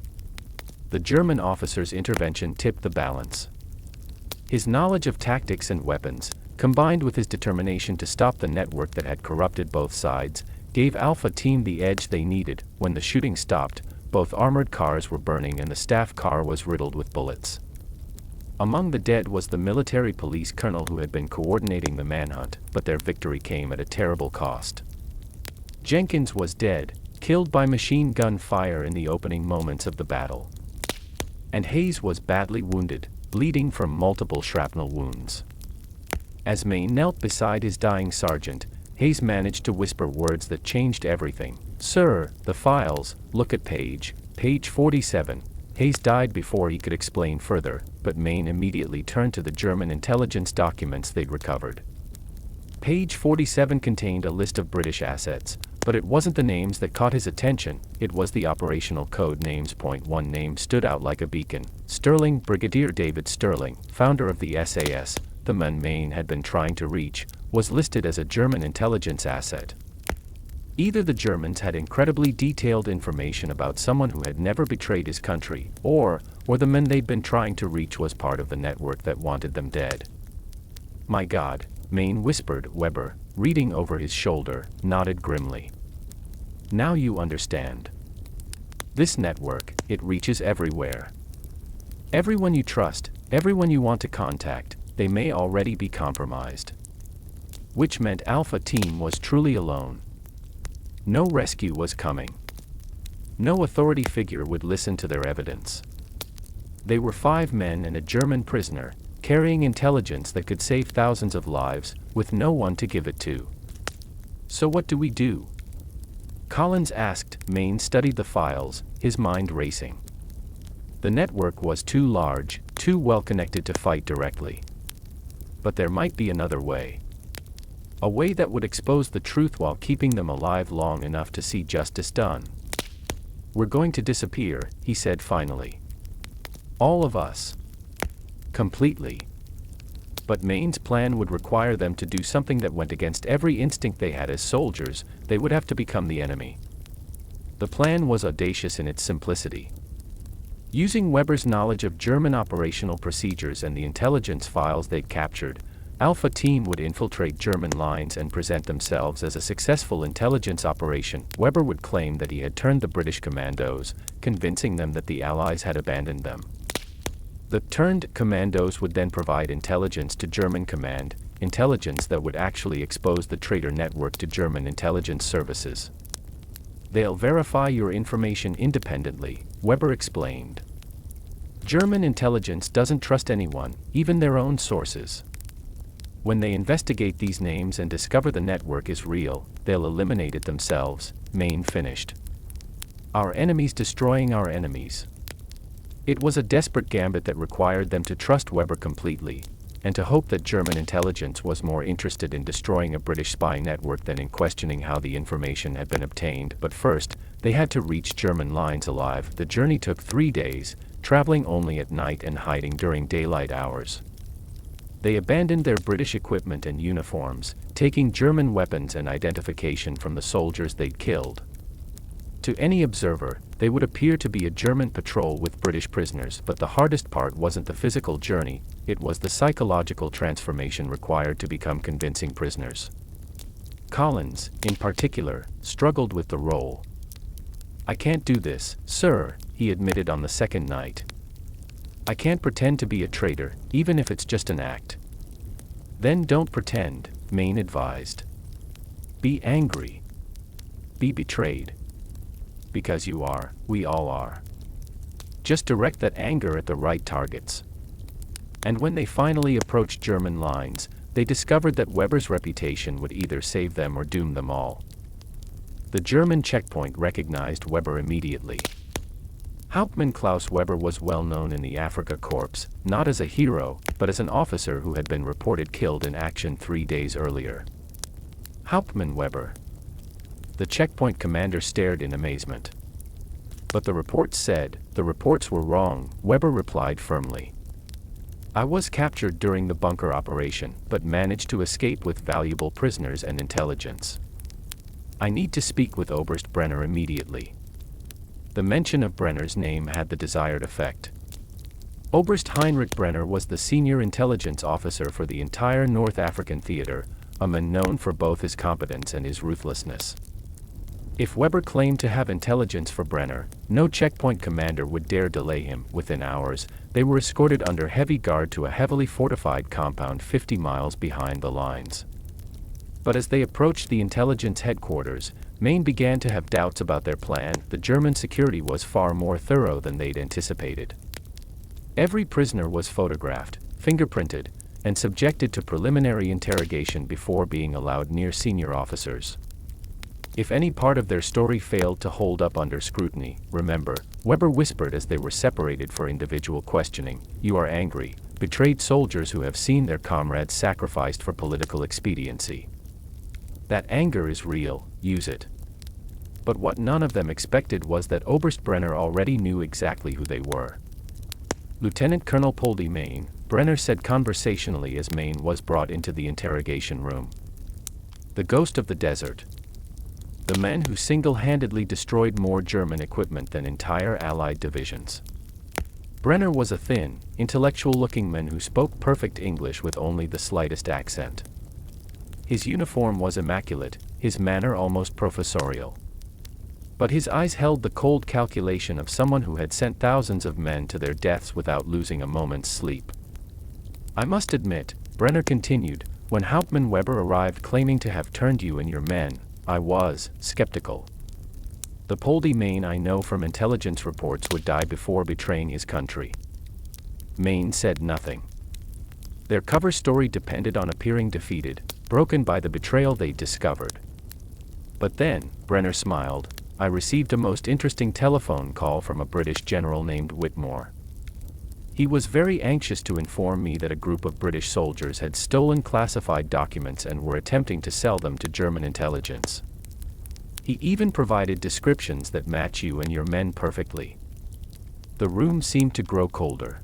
The German officer's intervention tipped the balance. His knowledge of tactics and weapons, combined with his determination to stop the network that had corrupted both sides, gave Alpha Team the edge they needed. When the shooting stopped, both armored cars were burning and the staff car was riddled with bullets. Among the dead was the military police colonel who had been coordinating the manhunt, but their victory came at a terrible cost. Jenkins was dead, killed by machine gun fire in the opening moments of the battle. And Hayes was badly wounded, bleeding from multiple shrapnel wounds. As Mayne knelt beside his dying sergeant, Hayes managed to whisper words that changed everything. Sir, the files, look at page 47. Hayes died before he could explain further, but Mayne immediately turned to the German intelligence documents they'd recovered. Page 47 contained a list of British assets, but it wasn't the names that caught his attention, it was the operational code names. One name stood out like a beacon: Sterling. Brigadier David Sterling, founder of the SAS, the man Mayne had been trying to reach, was listed as a German intelligence asset. Either the Germans had incredibly detailed information about someone who had never betrayed his country, or the man they'd been trying to reach was part of the network that wanted them dead. "My God," Mayne whispered. Weber, reading over his shoulder, nodded grimly. "Now you understand. This network, it reaches everywhere. Everyone you trust, everyone you want to contact, they may already be compromised." Which meant Alpha Team was truly alone. No rescue was coming. No authority figure would listen to their evidence. They were 5 men and a German prisoner, carrying intelligence that could save thousands of lives, with no one to give it to. "So what do we do?" Collins asked. Mayne studied the files, his mind racing. The network was too large, too well connected to fight directly. But there might be another way. A way that would expose the truth while keeping them alive long enough to see justice done. "We're going to disappear," he said finally. "All of us. Completely." But Mayne's plan would require them to do something that went against every instinct they had as soldiers. They would have to become the enemy. The plan was audacious in its simplicity. Using Weber's knowledge of German operational procedures and the intelligence files they'd captured, Alpha Team would infiltrate German lines and present themselves as a successful intelligence operation. Weber would claim that he had turned the British commandos, convincing them that the Allies had abandoned them. The turned commandos would then provide intelligence to German command, intelligence that would actually expose the traitor network to German intelligence services. "They'll verify your information independently," Weber explained. "German intelligence doesn't trust anyone, even their own sources. When they investigate these names and discover the network is real, they'll eliminate it themselves," Mayne finished. "Our enemies destroying our enemies." It was a desperate gambit that required them to trust Weber completely, and to hope that German intelligence was more interested in destroying a British spy network than in questioning how the information had been obtained. But first, they had to reach German lines alive. The journey took 3 days, traveling only at night and hiding during daylight hours. They abandoned their British equipment and uniforms, taking German weapons and identification from the soldiers they'd killed. To any observer, they would appear to be a German patrol with British prisoners, but the hardest part wasn't the physical journey, it was the psychological transformation required to become convincing prisoners. Collins, in particular, struggled with the role. "I can't do this, sir," he admitted on the second night. "I can't pretend to be a traitor, even if it's just an act." "Then don't pretend," Mayne advised. "Be angry. Be betrayed. Because you are, we all are. Just direct that anger at the right targets." And when they finally approached German lines, they discovered that Weber's reputation would either save them or doom them all. The German checkpoint recognized Weber immediately. Hauptmann Klaus Weber was well known in the Afrika Korps, not as a hero, but as an officer who had been reported killed in action 3 days earlier. "Hauptmann Weber." The checkpoint commander stared in amazement. "But the reports said, the reports were wrong," Weber replied firmly. "I was captured during the bunker operation, but managed to escape with valuable prisoners and intelligence. I need to speak with Oberst Brenner immediately." The mention of Brenner's name had the desired effect. Oberst Heinrich Brenner was the senior intelligence officer for the entire North African theater, a man known for both his competence and his ruthlessness. If Weber claimed to have intelligence for Brenner, no checkpoint commander would dare delay him. Within hours, they were escorted under heavy guard to a heavily fortified compound 50 miles behind the lines. But as they approached the intelligence headquarters, Mayne began to have doubts about their plan. The German security was far more thorough than they'd anticipated. Every prisoner was photographed, fingerprinted, and subjected to preliminary interrogation before being allowed near senior officers. If any part of their story failed to hold up under scrutiny, remember, Weber whispered as they were separated for individual questioning, you are angry, betrayed soldiers who have seen their comrades sacrificed for political expediency. That anger is real, use it. But what none of them expected was that Oberst Brenner already knew exactly who they were. Lieutenant Colonel Paddy Mayne, Brenner said conversationally as Mayne was brought into the interrogation room. The ghost of the desert. The men who single-handedly destroyed more German equipment than entire Allied divisions. Brenner was a thin, intellectual-looking man who spoke perfect English with only the slightest accent. His uniform was immaculate, his manner almost professorial. But his eyes held the cold calculation of someone who had sent thousands of men to their deaths without losing a moment's sleep. I must admit, Brenner continued, when Hauptmann Weber arrived claiming to have turned you and your men, I was skeptical. The Paddy Mayne I know from intelligence reports would die before betraying his country. Mayne said nothing. Their cover story depended on appearing defeated, broken by the betrayal they discovered. But then, Brenner smiled, I received a most interesting telephone call from a British general named Whitmore. He was very anxious to inform me that a group of British soldiers had stolen classified documents and were attempting to sell them to German intelligence. He even provided descriptions that match you and your men perfectly. The room seemed to grow colder.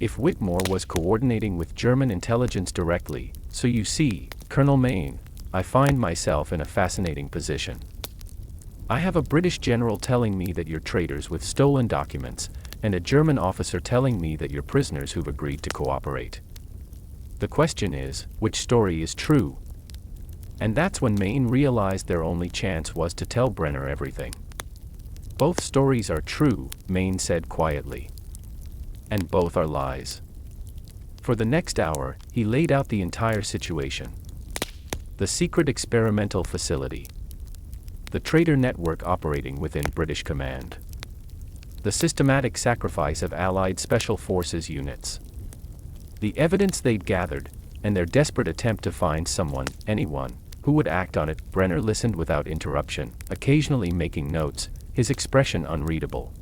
If Whitmore was coordinating with German intelligence directly, so you see, Colonel Mayne, I find myself in a fascinating position. I have a British general telling me that you're traitors with stolen documents, and a German officer telling me that you're prisoners who've agreed to cooperate. The question is, which story is true? And that's when Mayne realized their only chance was to tell Brenner everything. Both stories are true, Mayne said quietly. And both are lies. For the next hour, he laid out the entire situation. The secret experimental facility. The traitor network operating within British command. The systematic sacrifice of Allied Special Forces units. The evidence they'd gathered, and their desperate attempt to find someone, anyone, who would act on it. Brenner listened without interruption, occasionally making notes, his expression unreadable.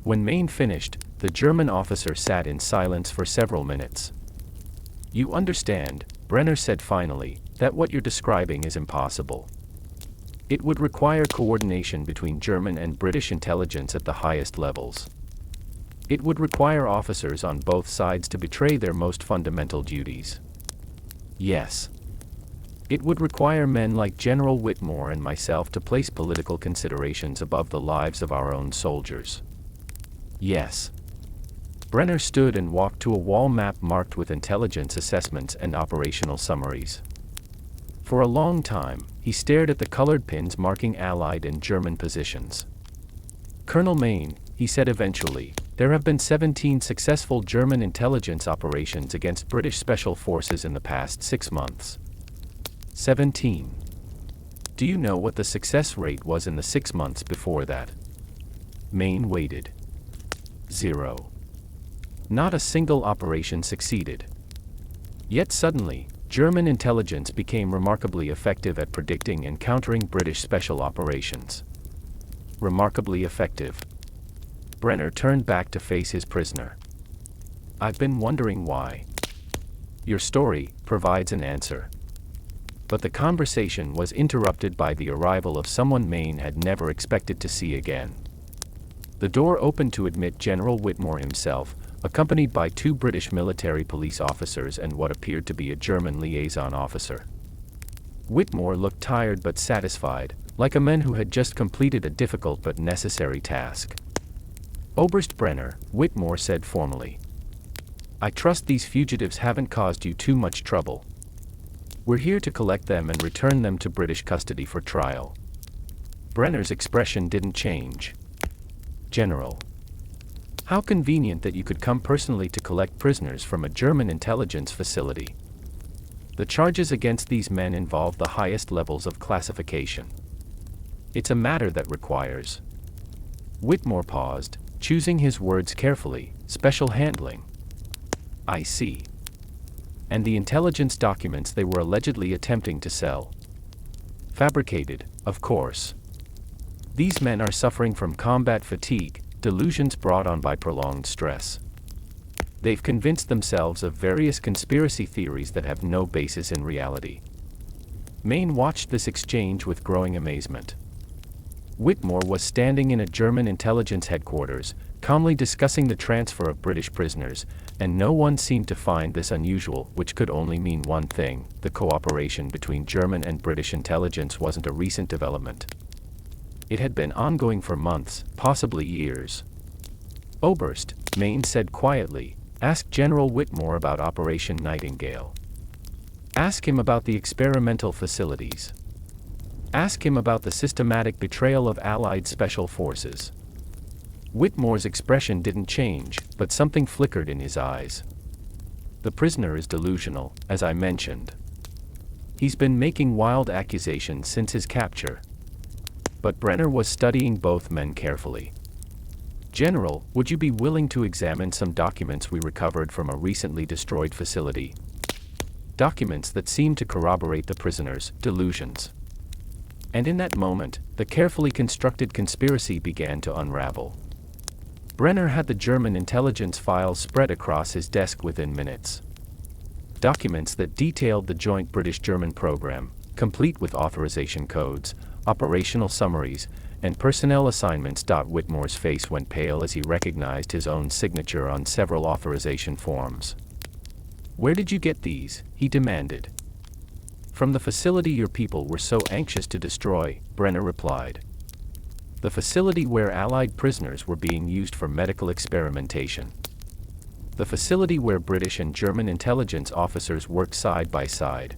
When Mayne finished, the German officer sat in silence for several minutes. You understand, Brenner said finally, that what you're describing is impossible. It would require coordination between German and British intelligence at the highest levels. It would require officers on both sides to betray their most fundamental duties. Yes. It would require men like General Whitmore and myself to place political considerations above the lives of our own soldiers. Yes. Brenner stood and walked to a wall map marked with intelligence assessments and operational summaries. For a long time, he stared at the colored pins marking Allied and German positions. Colonel Mayne, he said eventually, there have been 17 successful German intelligence operations against British Special Forces in the past 6 months. 17. Do you know what the success rate was in the 6 months before that? Mayne waited. 0. Not a single operation succeeded. Yet suddenly, German intelligence became remarkably effective at predicting and countering British special operations. Remarkably effective. Brenner turned back to face his prisoner. I've been wondering why. Your story provides an answer. But the conversation was interrupted by the arrival of someone Mayne had never expected to see again. The door opened to admit General Whitmore himself, accompanied by 2 British military police officers and what appeared to be a German liaison officer. Whitmore looked tired but satisfied, like a man who had just completed a difficult but necessary task. Oberst Brenner, Whitmore said formally. I trust these fugitives haven't caused you too much trouble. We're here to collect them and return them to British custody for trial. Brenner's expression didn't change. General. How convenient that you could come personally to collect prisoners from a German intelligence facility. The charges against these men involve the highest levels of classification. It's a matter that requires. Whitmore paused, choosing his words carefully, special handling. I see. And the intelligence documents they were allegedly attempting to sell. Fabricated, of course. These men are suffering from combat fatigue, delusions brought on by prolonged stress. They've convinced themselves of various conspiracy theories that have no basis in reality. Mayne watched this exchange with growing amazement. Whitmore was standing in a German intelligence headquarters, calmly discussing the transfer of British prisoners, and no one seemed to find this unusual, which could only mean one thing: the cooperation between German and British intelligence wasn't a recent development. It had been ongoing for months, possibly years. "Oberst," Mayne said quietly, "ask General Whitmore about Operation Nightingale. Ask him about the experimental facilities. Ask him about the systematic betrayal of Allied special forces." Whitmore's expression didn't change, but something flickered in his eyes. "The prisoner is delusional, as I mentioned. He's been making wild accusations since his capture." But Brenner was studying both men carefully. "General, would you be willing to examine some documents we recovered from a recently destroyed facility? Documents that seem to corroborate the prisoner's delusions." And in that moment, the carefully constructed conspiracy began to unravel. Brenner had the German intelligence files spread across his desk within minutes. Documents that detailed the joint British-German program, complete with authorization codes, operational summaries, and personnel assignments. Whitmore's face went pale as he recognized his own signature on several authorization forms. "Where did you get these?" he demanded. "From the facility your people were so anxious to destroy," Brenner replied. "The facility where Allied prisoners were being used for medical experimentation. The facility where British and German intelligence officers worked side by side.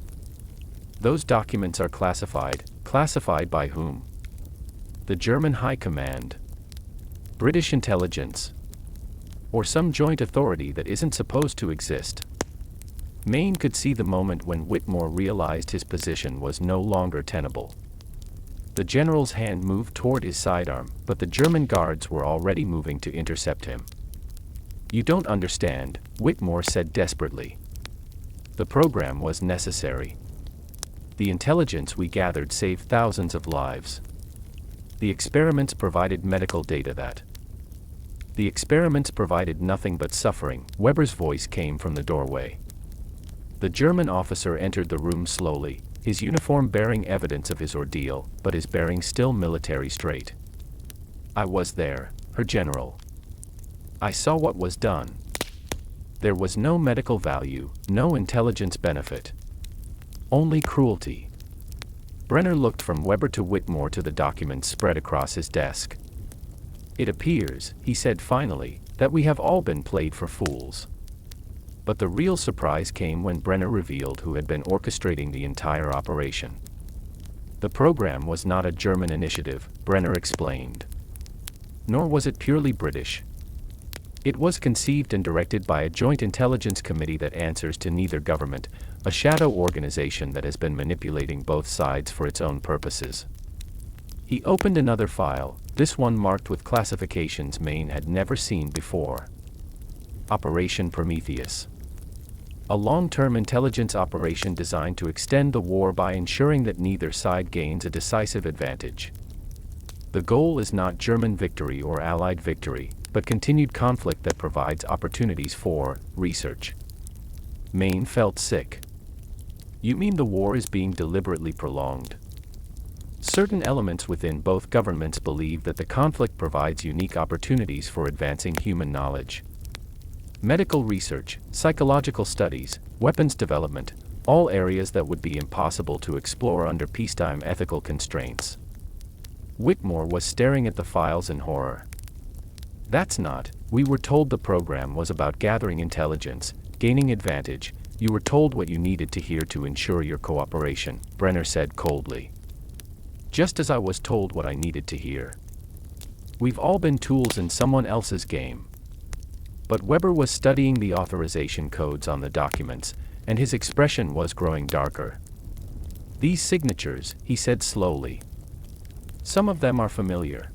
Those documents are classified. Classified by whom? The German High Command? British intelligence? Or some joint authority that isn't supposed to exist?" Mayne could see the moment when Whitmore realized his position was no longer tenable. The general's hand moved toward his sidearm, but the German guards were already moving to intercept him. "You don't understand," Whitmore said desperately. "The program was necessary. The intelligence we gathered saved thousands of lives. The experiments provided medical data that. The experiments provided nothing but suffering." Weber's voice came from the doorway. The German officer entered the room slowly, his uniform bearing evidence of his ordeal, but his bearing still military straight. "I was there, Herr General. I saw what was done. There was no medical value, no intelligence benefit. Only cruelty." Brenner looked from Weber to Whitmore to the documents spread across his desk. "It appears," he said finally, "that we have all been played for fools." But the real surprise came when Brenner revealed who had been orchestrating the entire operation. "The program was not a German initiative," Brenner explained. "Nor was it purely British. It was conceived and directed by a joint intelligence committee that answers to neither government, a shadow organization that has been manipulating both sides for its own purposes." He opened another file, this one marked with classifications Mayne had never seen before. Operation Prometheus. A long-term intelligence operation designed to extend the war by ensuring that neither side gains a decisive advantage. The goal is not German victory or Allied victory, but continued conflict that provides opportunities for research. Mayne felt sick. "You mean the war is being deliberately prolonged?" Certain elements within both governments believe that the conflict provides unique opportunities for advancing human knowledge. Medical research, psychological studies, weapons development, all areas that would be impossible to explore under peacetime ethical constraints. Whitmore was staring at the files in horror. "That's not, we were told the program was about gathering intelligence, gaining advantage. You were told what you needed to hear to ensure your cooperation," Brenner said coldly. "Just as I was told what I needed to hear. We've all been tools in someone else's game." But Weber was studying the authorization codes on the documents, and his expression was growing darker. "These signatures," he said slowly. "Some of them are familiar."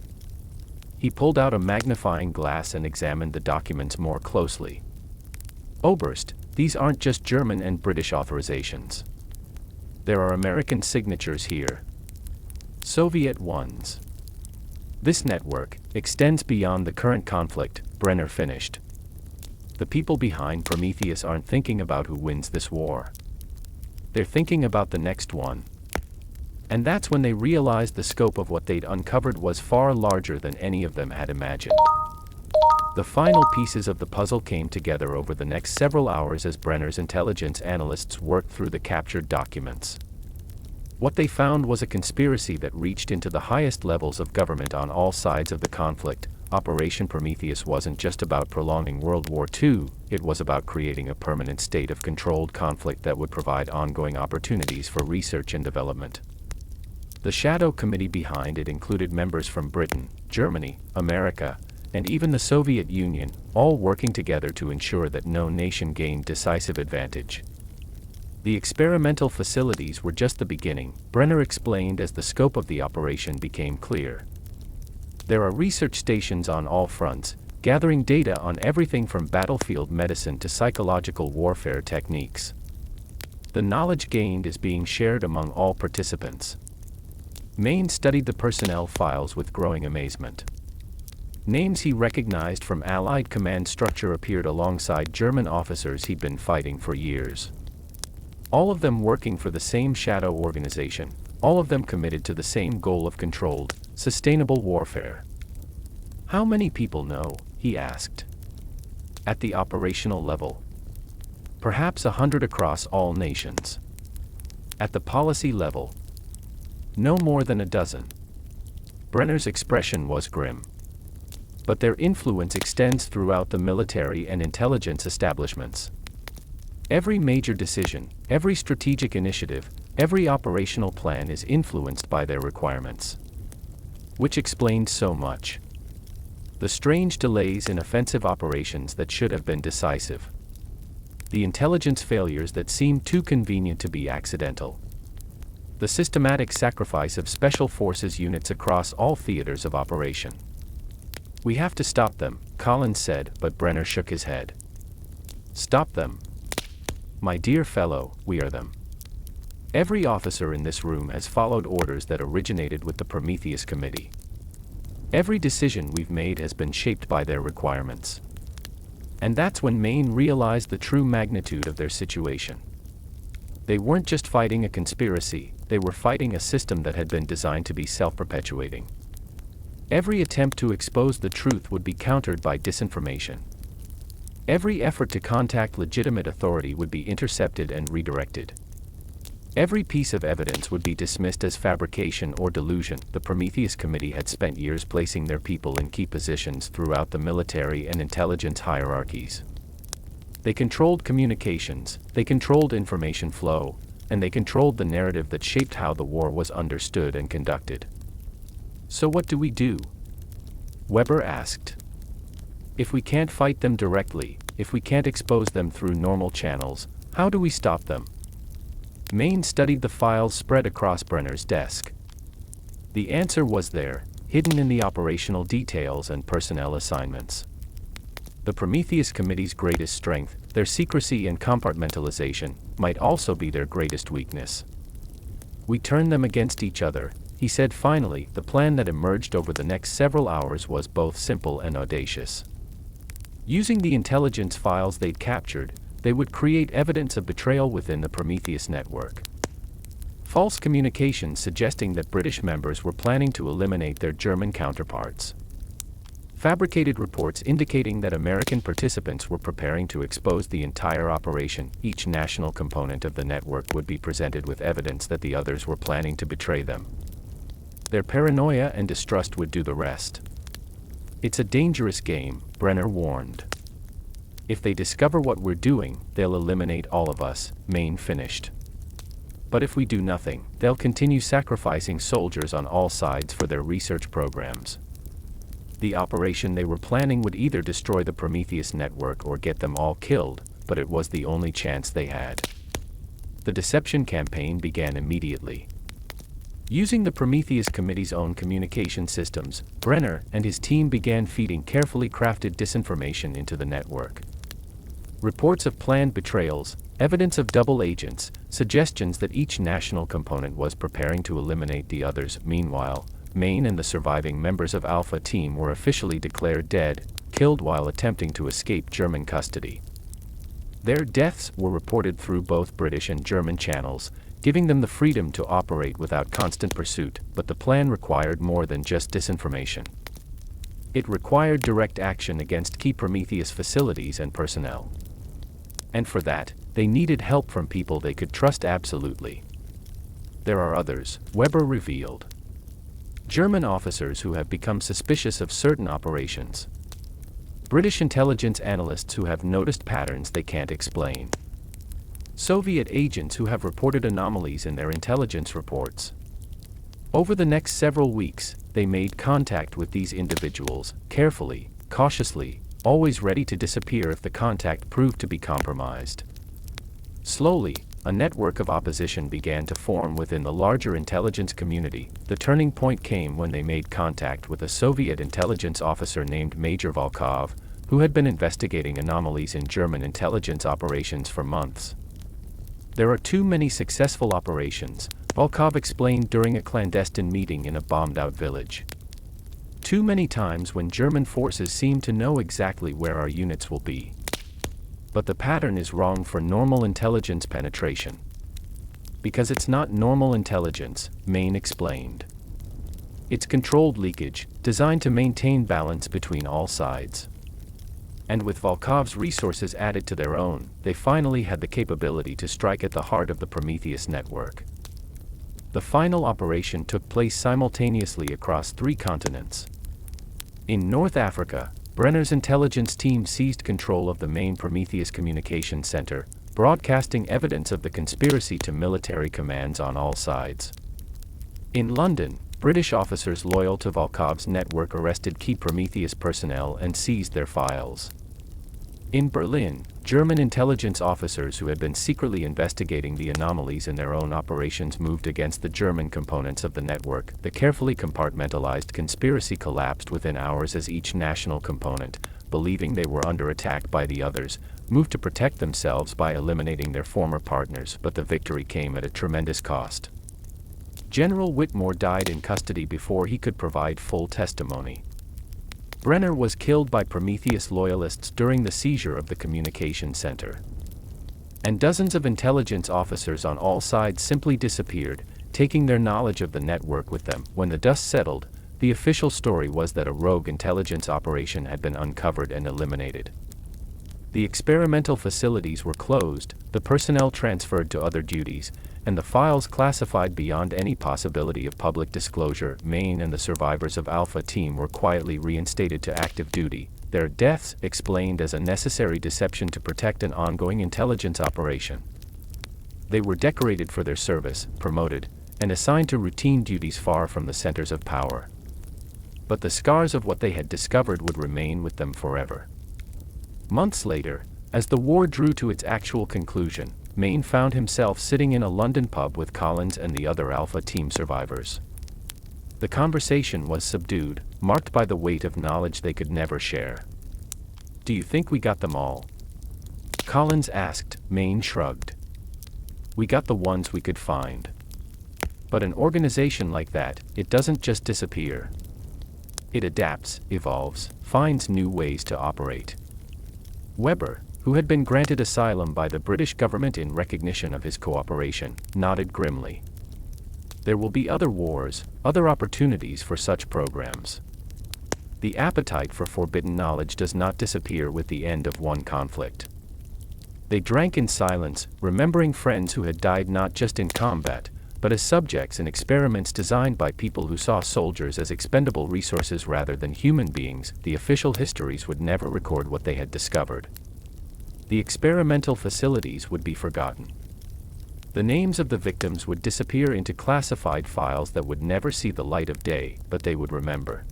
He pulled out a magnifying glass and examined the documents more closely. "Oberst, these aren't just German and British authorizations. There are American signatures here." Soviet ones. This network extends beyond the current conflict, Brenner finished. The people behind Prometheus aren't thinking about who wins this war. They're thinking about the next one. And that's when they realized the scope of what they'd uncovered was far larger than any of them had imagined. The final pieces of the puzzle came together over the next several hours as Brenner's intelligence analysts worked through the captured documents. What they found was a conspiracy that reached into the highest levels of government on all sides of the conflict. Operation Prometheus wasn't just about prolonging World War II, it was about creating a permanent state of controlled conflict that would provide ongoing opportunities for research and development. The shadow committee behind it included members from Britain, Germany, America, and even the Soviet Union, all working together to ensure that no nation gained decisive advantage. The experimental facilities were just the beginning, Brenner explained as the scope of the operation became clear. There are research stations on all fronts, gathering data on everything from battlefield medicine to psychological warfare techniques. The knowledge gained is being shared among all participants. Mayne studied the personnel files with growing amazement. Names he recognized from Allied command structure appeared alongside German officers he'd been fighting for years. All of them working for the same shadow organization, all of them committed to the same goal of controlled, sustainable warfare. How many people know? He asked. At the operational level. Perhaps 100 across all nations. At the policy level. No more than a dozen. Brenner's expression was grim. But their influence extends throughout the military and intelligence establishments. Every major decision, every strategic initiative, every operational plan is influenced by their requirements. Which explained so much. The strange delays in offensive operations that should have been decisive. The intelligence failures that seemed too convenient to be accidental. The systematic sacrifice of special forces units across all theaters of operation. We have to stop them, Collins said, but Brenner shook his head. Stop them? My dear fellow, we are them. Every officer in this room has followed orders that originated with the Prometheus Committee. Every decision we've made has been shaped by their requirements. And that's when Mayne realized the true magnitude of their situation. They weren't just fighting a conspiracy, they were fighting a system that had been designed to be self-perpetuating. Every attempt to expose the truth would be countered by disinformation. Every effort to contact legitimate authority would be intercepted and redirected. Every piece of evidence would be dismissed as fabrication or delusion. The Prometheus Committee had spent years placing their people in key positions throughout the military and intelligence hierarchies. They controlled communications, they controlled information flow, and they controlled the narrative that shaped how the war was understood and conducted. So what do we do? Weber asked. If we can't fight them directly, if we can't expose them through normal channels, how do we stop them? Mayne studied the files spread across Brenner's desk. The answer was there, hidden in the operational details and personnel assignments. The Prometheus Committee's greatest strength, their secrecy and compartmentalization, might also be their greatest weakness. We turned them against each other, he said finally. The plan that emerged over the next several hours was both simple and audacious. Using the intelligence files they'd captured, they would create evidence of betrayal within the Prometheus network. False communications suggesting that British members were planning to eliminate their German counterparts. Fabricated reports indicating that American participants were preparing to expose the entire operation. Each national component of the network would be presented with evidence that the others were planning to betray them. Their paranoia and distrust would do the rest. It's a dangerous game, Brenner warned. If they discover what we're doing, they'll eliminate all of us, Mayne finished. But if we do nothing, they'll continue sacrificing soldiers on all sides for their research programs. The operation they were planning would either destroy the Prometheus network or get them all killed, but it was the only chance they had. The deception campaign began immediately. Using the Prometheus Committee's own communication systems, Brenner and his team began feeding carefully crafted disinformation into the network. Reports of planned betrayals, evidence of double agents, suggestions that each national component was preparing to eliminate the others. Meanwhile, Mayne and the surviving members of Alpha Team were officially declared dead, killed while attempting to escape German custody. Their deaths were reported through both British and German channels, giving them the freedom to operate without constant pursuit, but the plan required more than just disinformation. It required direct action against key Prometheus facilities and personnel. And for that, they needed help from people they could trust absolutely. There are others, Weber revealed. German officers who have become suspicious of certain operations. British intelligence analysts who have noticed patterns they can't explain. Soviet agents who have reported anomalies in their intelligence reports. Over the next several weeks, they made contact with these individuals, carefully, cautiously, always ready to disappear if the contact proved to be compromised. Slowly, a network of opposition began to form within the larger intelligence community. The turning point came when they made contact with a Soviet intelligence officer named Major Volkov, who had been investigating anomalies in German intelligence operations for months. There are too many successful operations, Volkov explained during a clandestine meeting in a bombed-out village. Too many times when German forces seem to know exactly where our units will be. But the pattern is wrong for normal intelligence penetration. Because it's not normal intelligence, Mayne explained. It's controlled leakage, designed to maintain balance between all sides. And with Volkov's resources added to their own, they finally had the capability to strike at the heart of the Prometheus network. The final operation took place simultaneously across 3 continents. In North Africa, Brenner's intelligence team seized control of the main Prometheus communication center, broadcasting evidence of the conspiracy to military commands on all sides. In London, British officers loyal to Volkov's network arrested key Prometheus personnel and seized their files. In Berlin, German intelligence officers who had been secretly investigating the anomalies in their own operations moved against the German components of the network. The carefully compartmentalized conspiracy collapsed within hours as each national component, believing they were under attack by the others, moved to protect themselves by eliminating their former partners, but the victory came at a tremendous cost. General Whitmore died in custody before he could provide full testimony. Brenner was killed by Prometheus loyalists during the seizure of the communication center. And dozens of intelligence officers on all sides simply disappeared, taking their knowledge of the network with them. When the dust settled, the official story was that a rogue intelligence operation had been uncovered and eliminated. The experimental facilities were closed, the personnel transferred to other duties, and the files classified beyond any possibility of public disclosure. Mayne and the survivors of Alpha Team were quietly reinstated to active duty, their deaths explained as a necessary deception to protect an ongoing intelligence operation. They were decorated for their service, promoted, and assigned to routine duties far from the centers of power. But the scars of what they had discovered would remain with them forever. Months later, as the war drew to its actual conclusion, Mayne found himself sitting in a London pub with Collins and the other Alpha Team survivors. The conversation was subdued, marked by the weight of knowledge they could never share. "Do you think we got them all?" Collins asked. Mayne shrugged. "We got the ones we could find. But an organization like that, it doesn't just disappear. It adapts, evolves, finds new ways to operate." Weber, who had been granted asylum by the British government in recognition of his cooperation, nodded grimly. There will be other wars, other opportunities for such programs. The appetite for forbidden knowledge does not disappear with the end of one conflict. They drank in silence, remembering friends who had died not just in combat, but as subjects in experiments designed by people who saw soldiers as expendable resources rather than human beings. The official histories would never record what they had discovered. The experimental facilities would be forgotten. The names of the victims would disappear into classified files that would never see the light of day, but they would remember.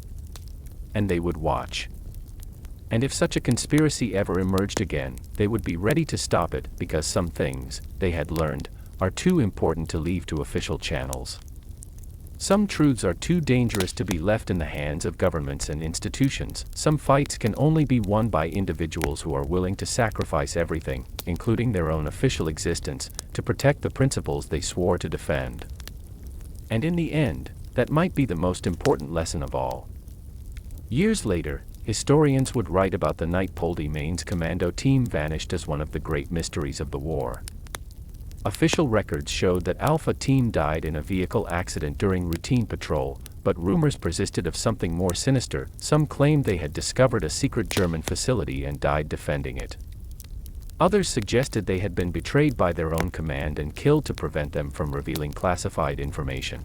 And they would watch. And if such a conspiracy ever emerged again, they would be ready to stop it, because some things, they had learned, are too important to leave to official channels. Some truths are too dangerous to be left in the hands of governments and institutions. Some fights can only be won by individuals who are willing to sacrifice everything, including their own official existence, to protect the principles they swore to defend. And in the end, that might be the most important lesson of all. Years later, historians would write about the night Paddy Mayne's Commando team vanished as one of the great mysteries of the war. Official records showed that Alpha Team died in a vehicle accident during routine patrol, but rumors persisted of something more sinister. Some claimed they had discovered a secret German facility and died defending it. Others suggested they had been betrayed by their own command and killed to prevent them from revealing classified information.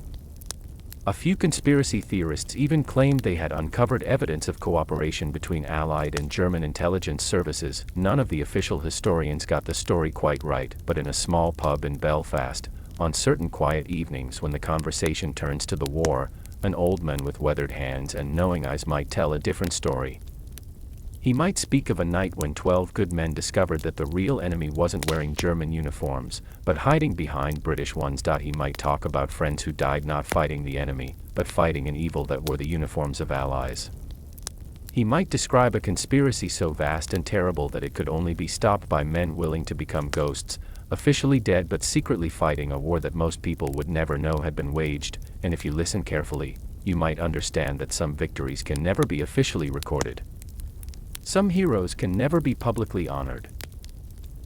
A few conspiracy theorists even claimed they had uncovered evidence of cooperation between Allied and German intelligence services. None of the official historians got the story quite right, but in a small pub in Belfast, on certain quiet evenings when the conversation turns to the war, an old man with weathered hands and knowing eyes might tell a different story. He might speak of a night when 12 good men discovered that the real enemy wasn't wearing German uniforms, but hiding behind British ones. He might talk about friends who died not fighting the enemy, but fighting an evil that wore the uniforms of allies. He might describe a conspiracy so vast and terrible that it could only be stopped by men willing to become ghosts, officially dead but secretly fighting a war that most people would never know had been waged. And if you listen carefully, you might understand that some victories can never be officially recorded. Some heroes can never be publicly honored.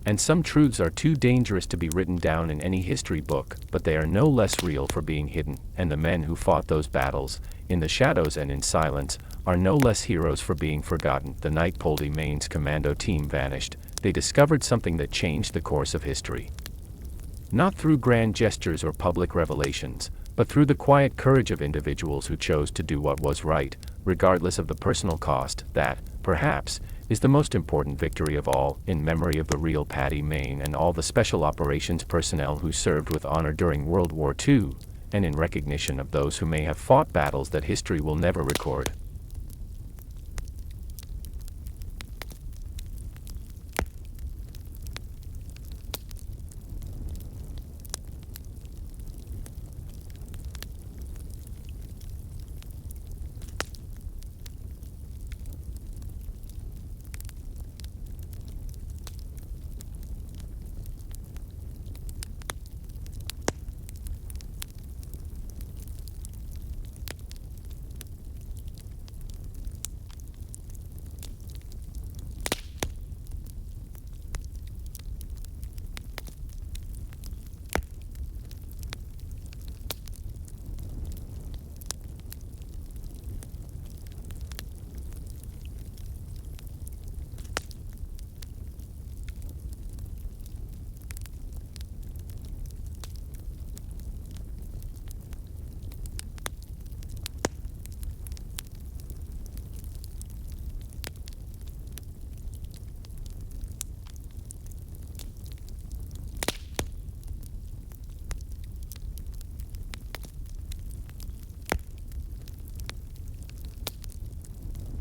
And some truths are too dangerous to be written down in any history book, but they are no less real for being hidden, and the men who fought those battles, in the shadows and in silence, are no less heroes for being forgotten. The night Paddy Mayne's Commando team vanished, they discovered something that changed the course of history. Not through grand gestures or public revelations, but through the quiet courage of individuals who chose to do what was right, regardless of the personal cost. That, perhaps, is the most important victory of all, in memory of the real Paddy Mayne and all the special operations personnel who served with honor during World War II, and in recognition of those who may have fought battles that history will never record.